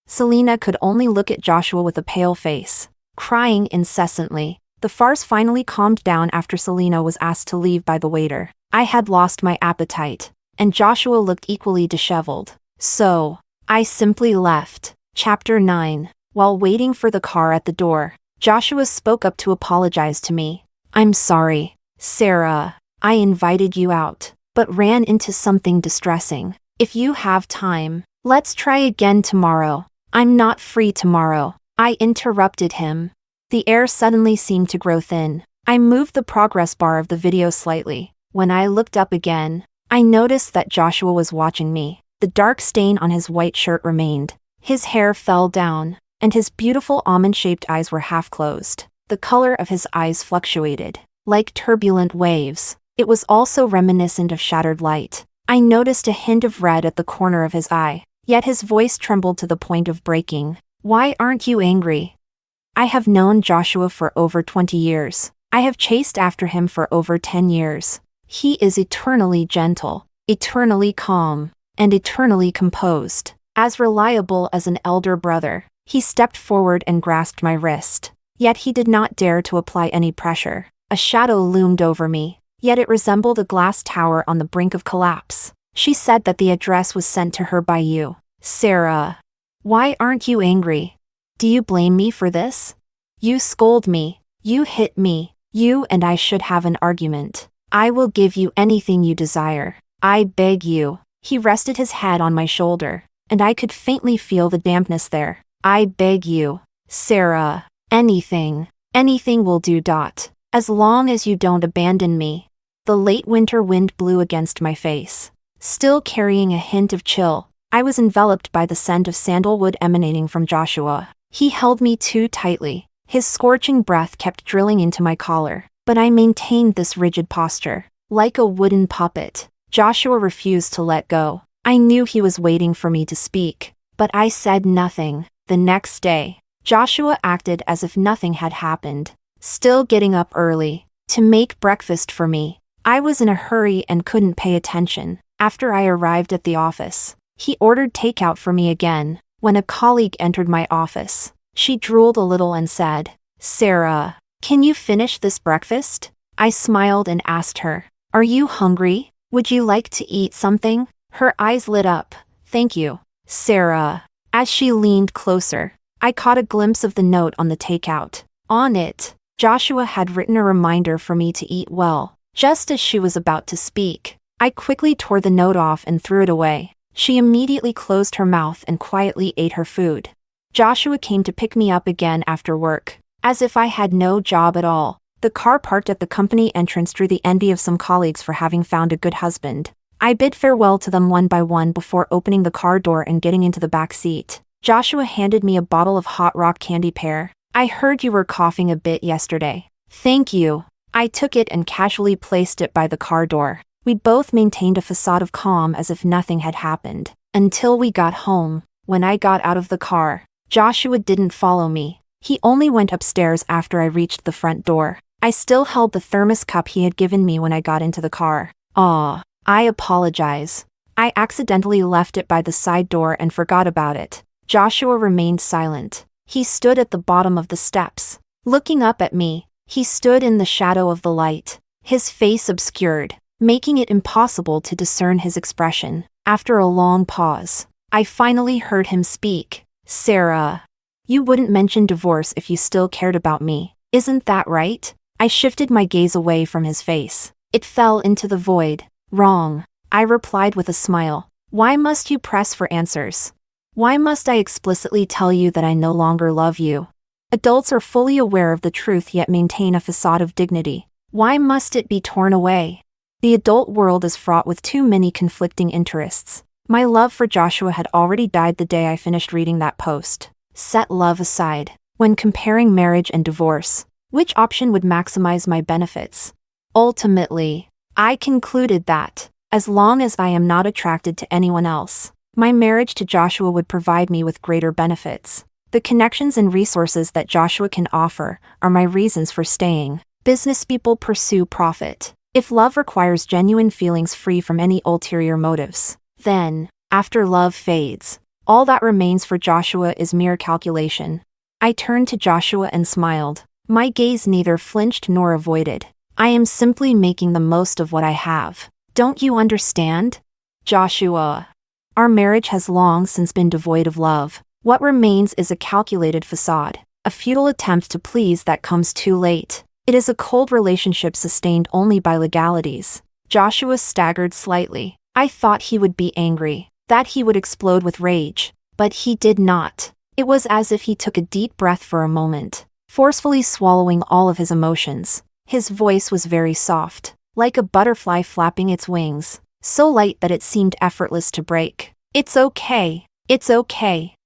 Selena could only look at Joshua with a pale face, crying incessantly. The farce finally calmed down after Selena was asked to leave by the waiter. I had lost my appetite, and Joshua looked equally disheveled. So, I simply left. Chapter 9. While waiting for the car at the door, Joshua spoke up to apologize to me. I'm sorry, Sarah. I invited you out, but ran into something distressing. If you have time, let's try again tomorrow. I'm not free tomorrow. I interrupted him. The air suddenly seemed to grow thin. I moved the progress bar of the video slightly. When I looked up again, I noticed that Joshua was watching me. The dark stain on his white shirt remained. His hair fell down, and his beautiful almond-shaped eyes were half closed. The color of his eyes fluctuated, like turbulent waves. It was also reminiscent of shattered light. I noticed a hint of red at the corner of his eye, yet his voice trembled to the point of breaking. Why aren't you angry? I have known Joshua for over 20 years. I have chased after him for over 10 years. He is eternally gentle, eternally calm, and eternally composed. As reliable as an elder brother. He stepped forward and grasped my wrist. Yet he did not dare to apply any pressure. A shadow loomed over me, yet it resembled a glass tower on the brink of collapse. She said that the address was sent to her by you. Sarah. Why aren't you angry? Do you blame me for this? You scold me. You hit me. You and I should have an argument. I will give you anything you desire. I beg you. He rested his head on my shoulder, and I could faintly feel the dampness there. I beg you, Sarah. Anything. Anything will do. As long as you don't abandon me. The late winter wind blew against my face, still carrying a hint of chill. I was enveloped by the scent of sandalwood emanating from Joshua. He held me too tightly. His scorching breath kept drilling into my collar, but I maintained this rigid posture, like a wooden puppet. Joshua refused to let go. I knew he was waiting for me to speak, but I said nothing. The next day, Joshua acted as if nothing had happened, still getting up early to make breakfast for me. I was in a hurry and couldn't pay attention. After I arrived at the office, he ordered takeout for me again. When a colleague entered my office, she drooled a little and said, Sarah, can you finish this breakfast? I smiled and asked her, are you hungry? Would you like to eat something? Her eyes lit up. Thank you, Sarah. As she leaned closer, I caught a glimpse of the note on the takeout. On it, Joshua had written a reminder for me to eat well. Just as she was about to speak, I quickly tore the note off and threw it away. She immediately closed her mouth and quietly ate her food. Joshua came to pick me up again after work, as if I had no job at all. The car parked at the company entrance drew the envy of some colleagues for having found a good husband. I bid farewell to them one by one before opening the car door and getting into the back seat. Joshua handed me a bottle of Hot Rock candy pear. I heard you were coughing a bit yesterday. Thank you. I took it and casually placed it by the car door. We both maintained a facade of calm as if nothing had happened. Until we got home. When I got out of the car, Joshua didn't follow me. He only went upstairs after I reached the front door. I still held the thermos cup he had given me when I got into the car. I apologize. I accidentally left it by the side door and forgot about it. Joshua remained silent. He stood at the bottom of the steps. Looking up at me, he stood in the shadow of the light, his face obscured, making it impossible to discern his expression. After a long pause, I finally heard him speak. Sarah, you wouldn't mention divorce if you still cared about me, isn't that right? I shifted my gaze away from his face. It fell into the void. Wrong, I replied with a smile. Why must you press for answers? Why must I explicitly tell you that I no longer love you? Adults are fully aware of the truth yet maintain a facade of dignity. Why must it be torn away? The adult world is fraught with too many conflicting interests. My love for Joshua had already died the day I finished reading that post. Set love aside. When comparing marriage and divorce, which option would maximize my benefits? Ultimately, I concluded that, as long as I am not attracted to anyone else, my marriage to Joshua would provide me with greater benefits. The connections and resources that Joshua can offer are my reasons for staying. Business people pursue profit. If love requires genuine feelings free from any ulterior motives, then, after love fades, all that remains for Joshua is mere calculation. I turned to Joshua and smiled. My gaze neither flinched nor avoided. I am simply making the most of what I have. Don't you understand? Joshua. Our marriage has long since been devoid of love. What remains is a calculated facade, a futile attempt to please that comes too late. It is a cold relationship sustained only by legalities. Joshua staggered slightly. I thought he would be angry, that he would explode with rage, but he did not. It was as if he took a deep breath for a moment, forcefully swallowing all of his emotions. His voice was very soft, like a butterfly flapping its wings, so light that it seemed effortless to break. It's okay,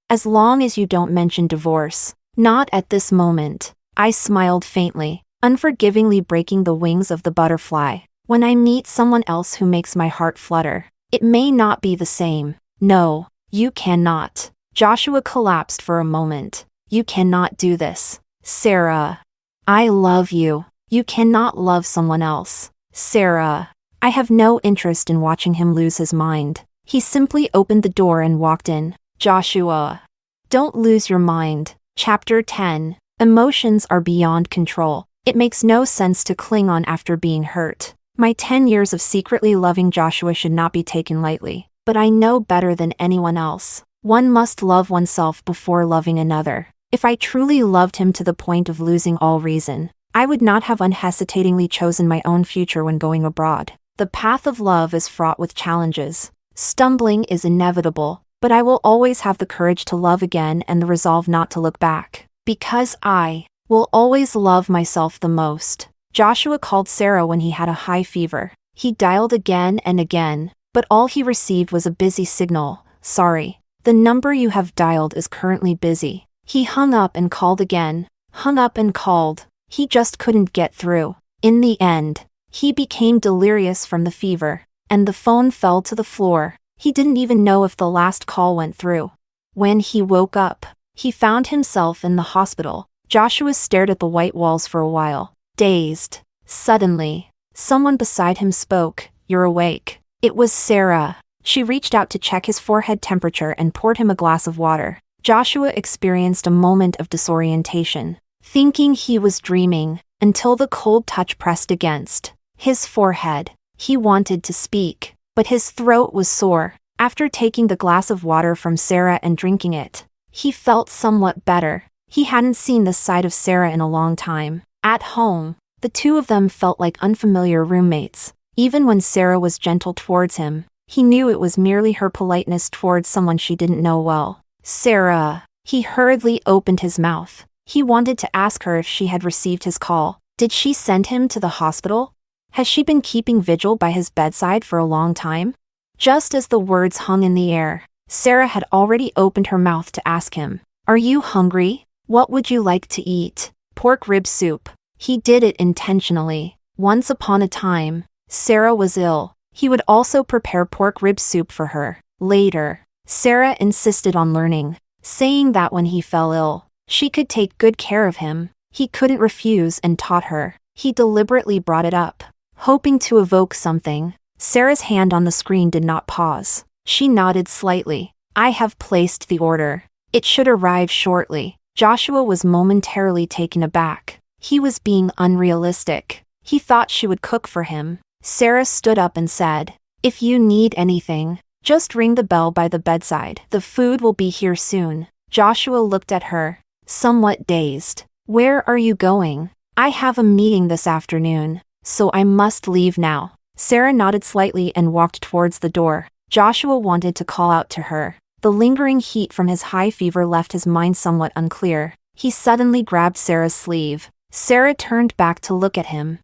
as long as you don't mention divorce. Not at this moment. I smiled faintly, unforgivingly breaking the wings of the butterfly. When I meet someone else who makes my heart flutter, it may not be the same. No, you cannot. Joshua collapsed for a moment. You cannot do this. Sarah. I love you. You cannot love someone else. Sarah. I have no interest in watching him lose his mind. He simply opened the door and walked in. Joshua. Don't lose your mind. Chapter 10. Emotions are beyond control. It makes no sense to cling on after being hurt. My 10 years of secretly loving Joshua should not be taken lightly, but I know better than anyone else. One must love oneself before loving another. If I truly loved him to the point of losing all reason, I would not have unhesitatingly chosen my own future when going abroad. The path of love is fraught with challenges. Stumbling is inevitable, but I will always have the courage to love again and the resolve not to look back. Because I will always love myself the most. Joshua called Sarah when he had a high fever. He dialed again and again, but all he received was a busy signal. Sorry, the number you have dialed is currently busy. He hung up and called again, hung up and called. He just couldn't get through. In the end, he became delirious from the fever, and the phone fell to the floor. He didn't even know if the last call went through. When he woke up, he found himself in the hospital. Joshua stared at the white walls for a while, dazed. Suddenly, someone beside him spoke. You're awake. It was Sarah. She reached out to check his forehead temperature and poured him a glass of water. Joshua experienced a moment of disorientation, thinking he was dreaming, until the cold touch pressed against his forehead. He wanted to speak, but his throat was sore. After taking the glass of water from Sarah and drinking it, he felt somewhat better. He hadn't seen this side of Sarah in a long time. At home, the two of them felt like unfamiliar roommates. Even when Sarah was gentle towards him, he knew it was merely her politeness towards someone she didn't know well. Sarah. He hurriedly opened his mouth. He wanted to ask her if she had received his call. Did she send him to the hospital? Has she been keeping vigil by his bedside for a long time? Just as the words hung in the air, Sarah had already opened her mouth to ask him, Are you hungry? What would you like to eat? Pork rib soup. He did it intentionally. Once upon a time, Sarah was ill. He would also prepare pork rib soup for her. Later, Sarah insisted on learning, saying that when he fell ill, she could take good care of him. He couldn't refuse and taught her. He deliberately brought it up, hoping to evoke something. Sarah's hand on the screen did not pause. She nodded slightly. I have placed the order. It should arrive shortly. Joshua was momentarily taken aback. He was being unrealistic. He thought she would cook for him. Sarah stood up and said, If you need anything, Just ring the bell by the bedside. The food will be here soon. Joshua looked at her, somewhat dazed. Where are you going? I have a meeting this afternoon, so I must leave now. Sarah nodded slightly and walked towards the door. Joshua wanted to call out to her. The lingering heat from his high fever left his mind somewhat unclear. He suddenly grabbed Sarah's sleeve. Sarah turned back to look at him.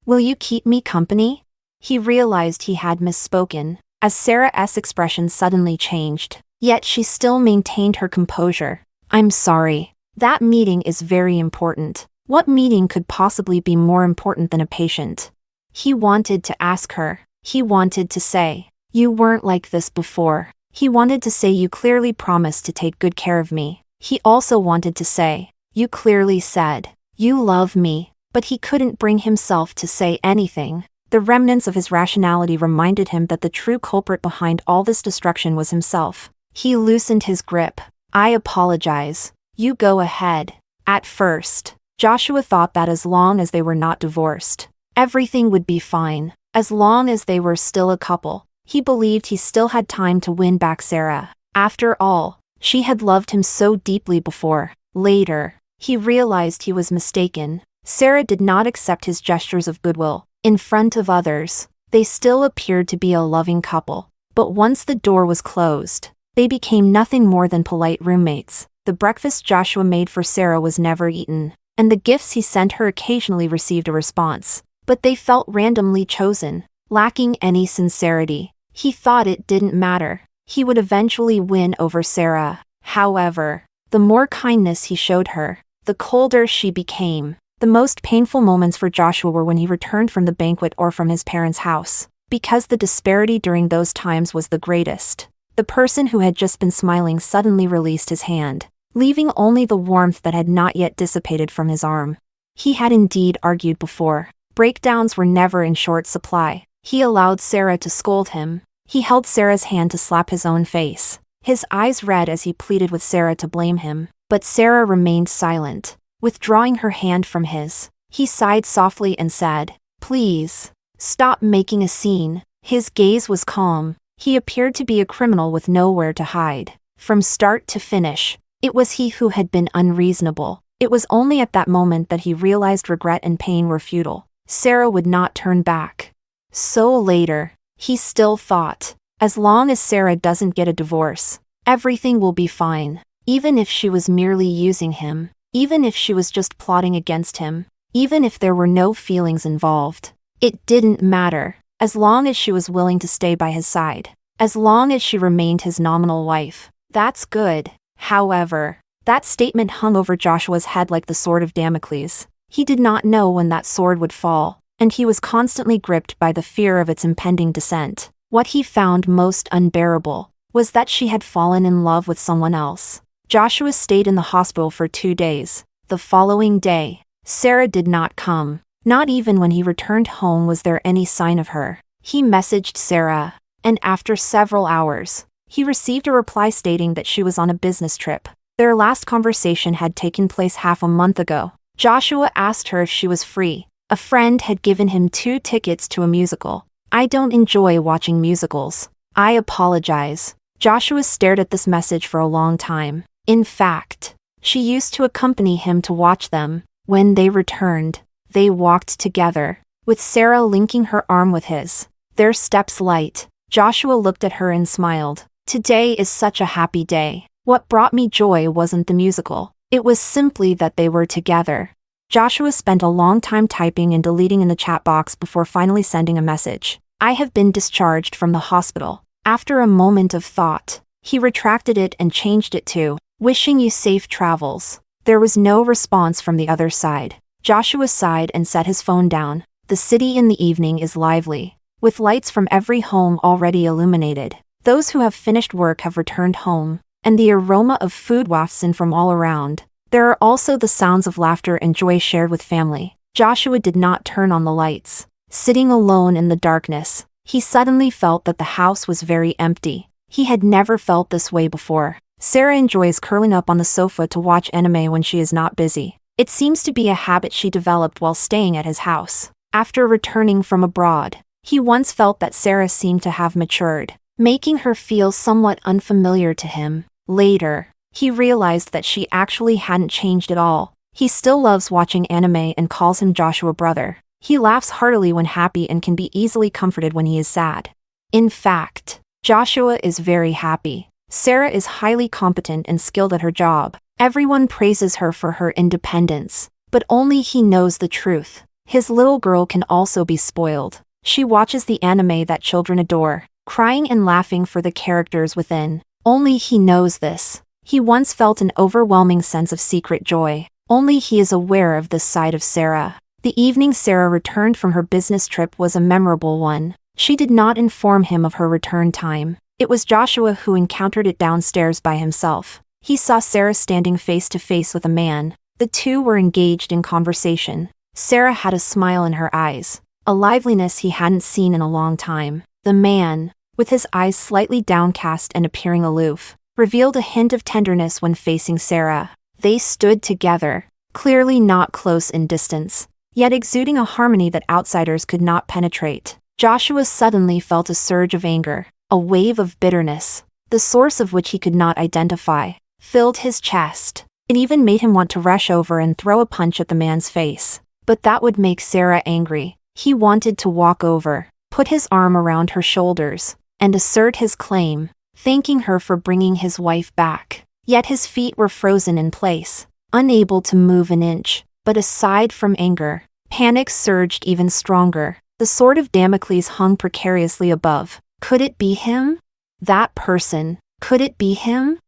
Will you keep me company? He realized he had misspoken, as Sarah's expression suddenly changed. Yet she still maintained her composure. I'm sorry. That meeting is very important. What meeting could possibly be more important than a patient? He wanted to ask her. He wanted to say, you weren't like this before. He wanted to say you clearly promised to take good care of me. He also wanted to say, you clearly said, you love me, but he couldn't bring himself to say anything. The remnants of his rationality reminded him that the true culprit behind all this destruction was himself. He loosened his grip. I apologize. You go ahead. At first, Joshua thought that as long as they were not divorced, everything would be fine. As long as they were still a couple, he believed he still had time to win back Sarah. After all, she had loved him so deeply before. Later, he realized he was mistaken. Sarah did not accept his gestures of goodwill. In front of others, they still appeared to be a loving couple. But once the door was closed, they became nothing more than polite roommates. The breakfast Joshua made for Sarah was never eaten, and the gifts he sent her occasionally received a response. But they felt randomly chosen, lacking any sincerity. He thought it didn't matter. He would eventually win over Sarah. However, the more kindness he showed her, the colder she became. The most painful moments for Joshua were when he returned from the banquet or from his parents' house, because the disparity during those times was the greatest. The person who had just been smiling suddenly released his hand, leaving only the warmth that had not yet dissipated from his arm. He had indeed argued before. Breakdowns were never in short supply. He allowed Sarah to scold him. He held Sarah's hand to slap his own face. His eyes red as he pleaded with Sarah to blame him, but Sarah remained silent. Withdrawing her hand from his, he sighed softly and said, Please, stop making a scene. His gaze was calm. He appeared to be a criminal with nowhere to hide. From start to finish, it was he who had been unreasonable. It was only at that moment that he realized regret and pain were futile. Sarah would not turn back. So later, he still thought, as long as Sarah doesn't get a divorce, everything will be fine. Even if she was merely using him, even if she was just plotting against him, even if there were no feelings involved. It didn't matter, as long as she was willing to stay by his side, as long as she remained his nominal wife. That's good. However, that statement hung over Joshua's head like the sword of Damocles. He did not know when that sword would fall, and he was constantly gripped by the fear of its impending descent. What he found most unbearable was that she had fallen in love with someone else. Joshua stayed in the hospital for 2 days. The following day, Sarah did not come. Not even when he returned home was there any sign of her. He messaged Sarah, and after several hours, he received a reply stating that she was on a business trip. Their last conversation had taken place half a month ago. Joshua asked her if she was free. A friend had given him 2 tickets to a musical. I don't enjoy watching musicals. I apologize. Joshua stared at this message for a long time. In fact, she used to accompany him to watch them. When they returned, they walked together, with Sarah linking her arm with his. Their steps light. Joshua looked at her and smiled. Today is such a happy day. What brought me joy wasn't the musical. It was simply that they were together. Joshua spent a long time typing and deleting in the chat box before finally sending a message. I have been discharged from the hospital. After a moment of thought, he retracted it and changed it to, wishing you safe travels. There was no response from the other side. Joshua sighed and set his phone down. The city in the evening is lively, with lights from every home already illuminated. Those who have finished work have returned home, and the aroma of food wafts in from all around. There are also the sounds of laughter and joy shared with family. Joshua did not turn on the lights. Sitting alone in the darkness, he suddenly felt that the house was very empty. He had never felt this way before. Sarah enjoys curling up on the sofa to watch anime when she is not busy. It seems to be a habit she developed while staying at his house. After returning from abroad, he once felt that Sarah seemed to have matured. making her feel somewhat unfamiliar to him. Later, he realized that she actually hadn't changed at all. He still loves watching anime and calls him Joshua brother. He laughs heartily when happy and can be easily comforted when he is sad. In fact, Joshua is very happy. Sarah is highly competent and skilled at her job. Everyone praises her for her independence, but only he knows the truth. His little girl can also be spoiled. She watches the anime that children adore, crying and laughing for the characters within. Only he knows this. He once felt an overwhelming sense of secret joy. Only he is aware of this side of Sarah. The evening Sarah returned from her business trip was a memorable one. She did not inform him of her return time. It was Joshua who encountered it downstairs by himself. He saw Sarah standing face to face with a man. The two were engaged in conversation. Sarah had a smile in her eyes, a liveliness he hadn't seen in a long time. The man, with his eyes slightly downcast and appearing aloof, revealed a hint of tenderness when facing Sarah. They stood together, clearly not close in distance, yet exuding a harmony that outsiders could not penetrate. Joshua suddenly felt a surge of anger, a wave of bitterness, the source of which he could not identify, filled his chest. It even made him want to rush over and throw a punch at the man's face. But that would make Sarah angry. He wanted to walk over, put his arm around her shoulders, and assert his claim, thanking her for bringing his wife back. Yet his feet were frozen in place, unable to move an inch. But aside from anger, panic surged even stronger. The sword of Damocles hung precariously above. Could it be him? That person. Could it be him?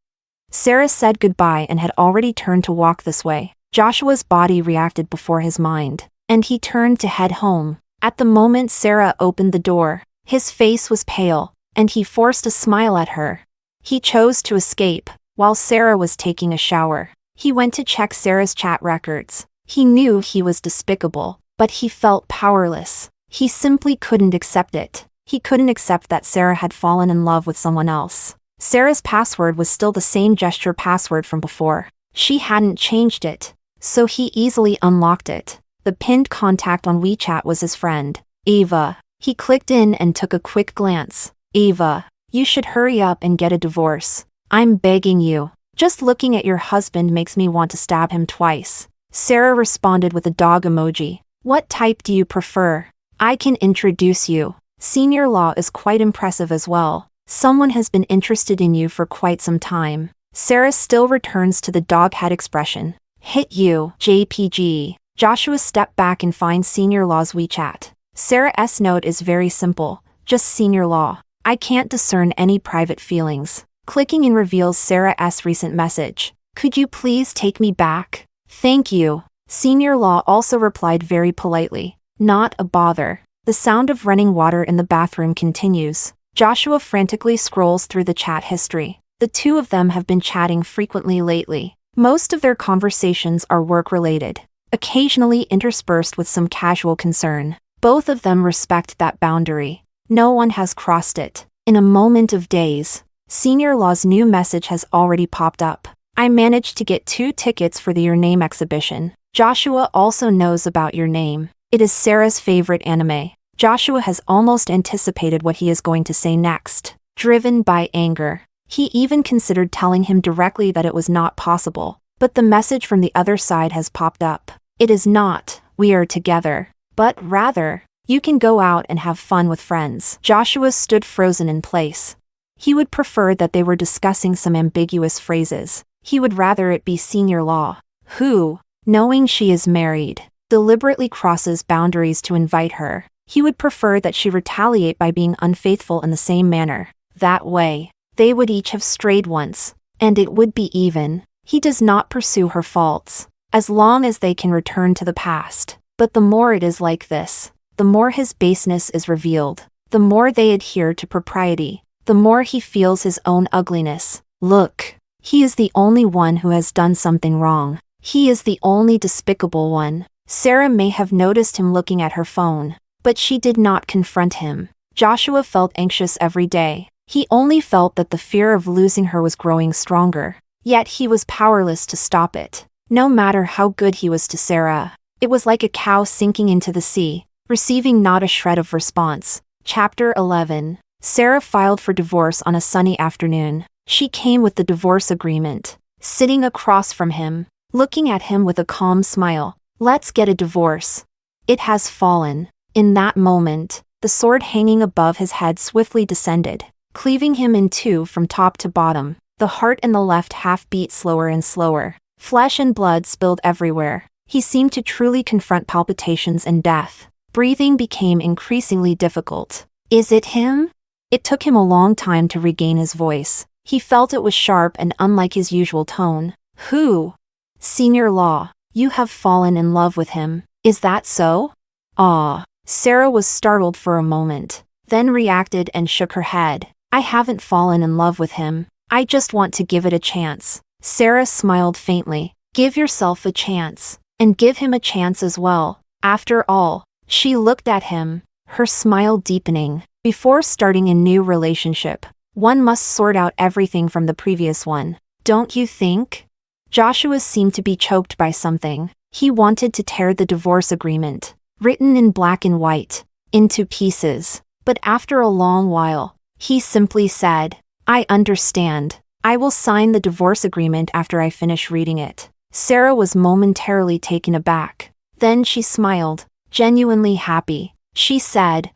Sarah said goodbye and had already turned to walk this way. Joshua's body reacted before his mind, and he turned to head home. At the moment Sarah opened the door, his face was pale, and he forced a smile at her. He chose to escape, while Sarah was taking a shower. He went to check Sarah's chat records. He knew he was despicable, but he felt powerless. He simply couldn't accept it. He couldn't accept that Sarah had fallen in love with someone else. Sarah's password was still the same gesture password from before. She hadn't changed it, so he easily unlocked it. The pinned contact on WeChat was his friend, Ava. He clicked in and took a quick glance. Ava, you should hurry up and get a divorce. I'm begging you. Just looking at your husband makes me want to stab him twice. Sarah responded with a dog emoji. What type do you prefer? I can introduce you. Senior Law is quite impressive as well. Someone has been interested in you for quite some time. Sarah still returns to the dog head expression. Hit you, JPG. Joshua stepped back and finds Senior Law's WeChat. Sarah's note is very simple. Just Senior Law. I can't discern any private feelings. Clicking in reveals Sarah's recent message. Could you please take me back? Thank you. Senior Law also replied very politely. Not a bother. The sound of running water in the bathroom continues. Joshua frantically scrolls through the chat history. The two of them have been chatting frequently lately. Most of their conversations are work-related, occasionally interspersed with some casual concern. Both of them respect that boundary. No one has crossed it. In a moment of days, Senior Law's new message has already popped up. I managed to get 2 tickets for the Your Name exhibition. Joshua also knows about Your Name. It is Sarah's favorite anime. Joshua has almost anticipated what he is going to say next. Driven by anger, he even considered telling him directly that it was not possible. But the message from the other side has popped up. It is not, we are together, but rather, you can go out and have fun with friends. Joshua stood frozen in place. He would prefer that they were discussing some ambiguous phrases. He would rather it be Senior Law, who, knowing she is married, deliberately crosses boundaries to invite her. He would prefer that she retaliate by being unfaithful in the same manner. That way, they would each have strayed once, and it would be even. He does not pursue her faults, as long as they can return to the past. But the more it is like this, the more his baseness is revealed. The more they adhere to propriety, the more he feels his own ugliness. Look, he is the only one who has done something wrong. He is the only despicable one. Sarah may have noticed him looking at her phone, but she did not confront him. Joshua felt anxious every day. He only felt that the fear of losing her was growing stronger. Yet he was powerless to stop it. No matter how good he was to Sarah, it was like a cow sinking into the sea, receiving not a shred of response. Chapter 11. Sarah filed for divorce on a sunny afternoon. She came with the divorce agreement, sitting across from him, looking at him with a calm smile. Let's get a divorce. It has fallen. In that moment, the sword hanging above his head swiftly descended, cleaving him in two from top to bottom. The heart in the left half beat slower and slower. Flesh and blood spilled everywhere. He seemed to truly confront palpitations and death. Breathing became increasingly difficult. Is it him? It took him a long time to regain his voice. He felt it was sharp and unlike his usual tone. Who? Senior Law. You have fallen in love with him. Is that so? Ah. Sarah was startled for a moment, then reacted and shook her head. I haven't fallen in love with him. I just want to give it a chance. Sarah smiled faintly. Give yourself a chance. And give him a chance as well. After all, she looked at him, her smile deepening. Before starting a new relationship, one must sort out everything from the previous one. Don't you think? Joshua seemed to be choked by something. He wanted to tear the divorce agreement, written in black and white, into pieces. But after a long while, he simply said, I understand. I will sign the divorce agreement after I finish reading it. Sarah was momentarily taken aback. Then she smiled, genuinely happy. She said,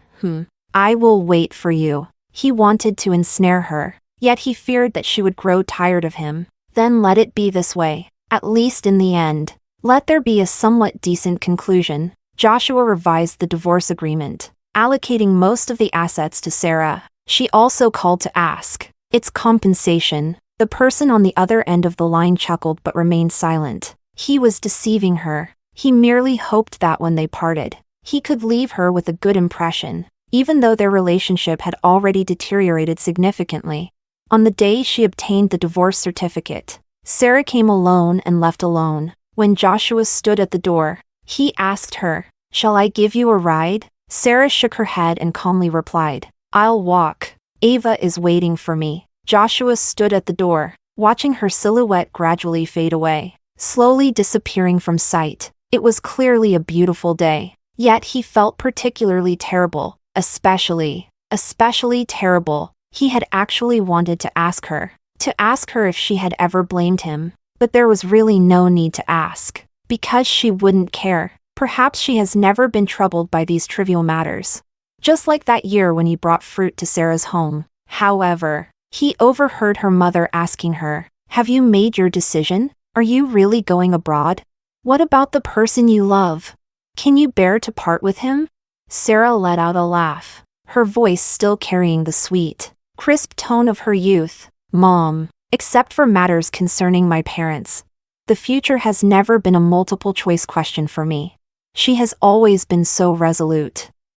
I will wait for you. He wanted to ensnare her, yet he feared that she would grow tired of him. Then let it be this way, at least in the end. Let there be a somewhat decent conclusion. Joshua revised the divorce agreement, allocating most of the assets to Sarah. She also called to ask its compensation. The person on the other end of the line chuckled but remained silent. He was deceiving her. He merely hoped that when they parted, he could leave her with a good impression, even though their relationship had already deteriorated significantly. On the day she obtained the divorce certificate, Sarah came alone and left alone. When Joshua stood at the door, he asked her, Shall I give you a ride? Sarah shook her head and calmly replied, I'll walk. Ava is waiting for me. Joshua stood at the door, watching her silhouette gradually fade away, slowly disappearing from sight. It was clearly a beautiful day, yet he felt particularly terrible, especially terrible. He had actually wanted to ask her if she had ever blamed him, but there was really no need to ask, because she wouldn't care. Perhaps she has never been troubled by these trivial matters. Just like that year when he brought fruit to Sarah's home. However, he overheard her mother asking her, Have you made your decision? Are you really going abroad? What about the person you love? Can you bear to part with him? Sarah let out a laugh, her voice still carrying the sweet, crisp tone of her youth. Mom, except for matters concerning my parents, the future has never been a multiple choice question for me. She has always been so resolute.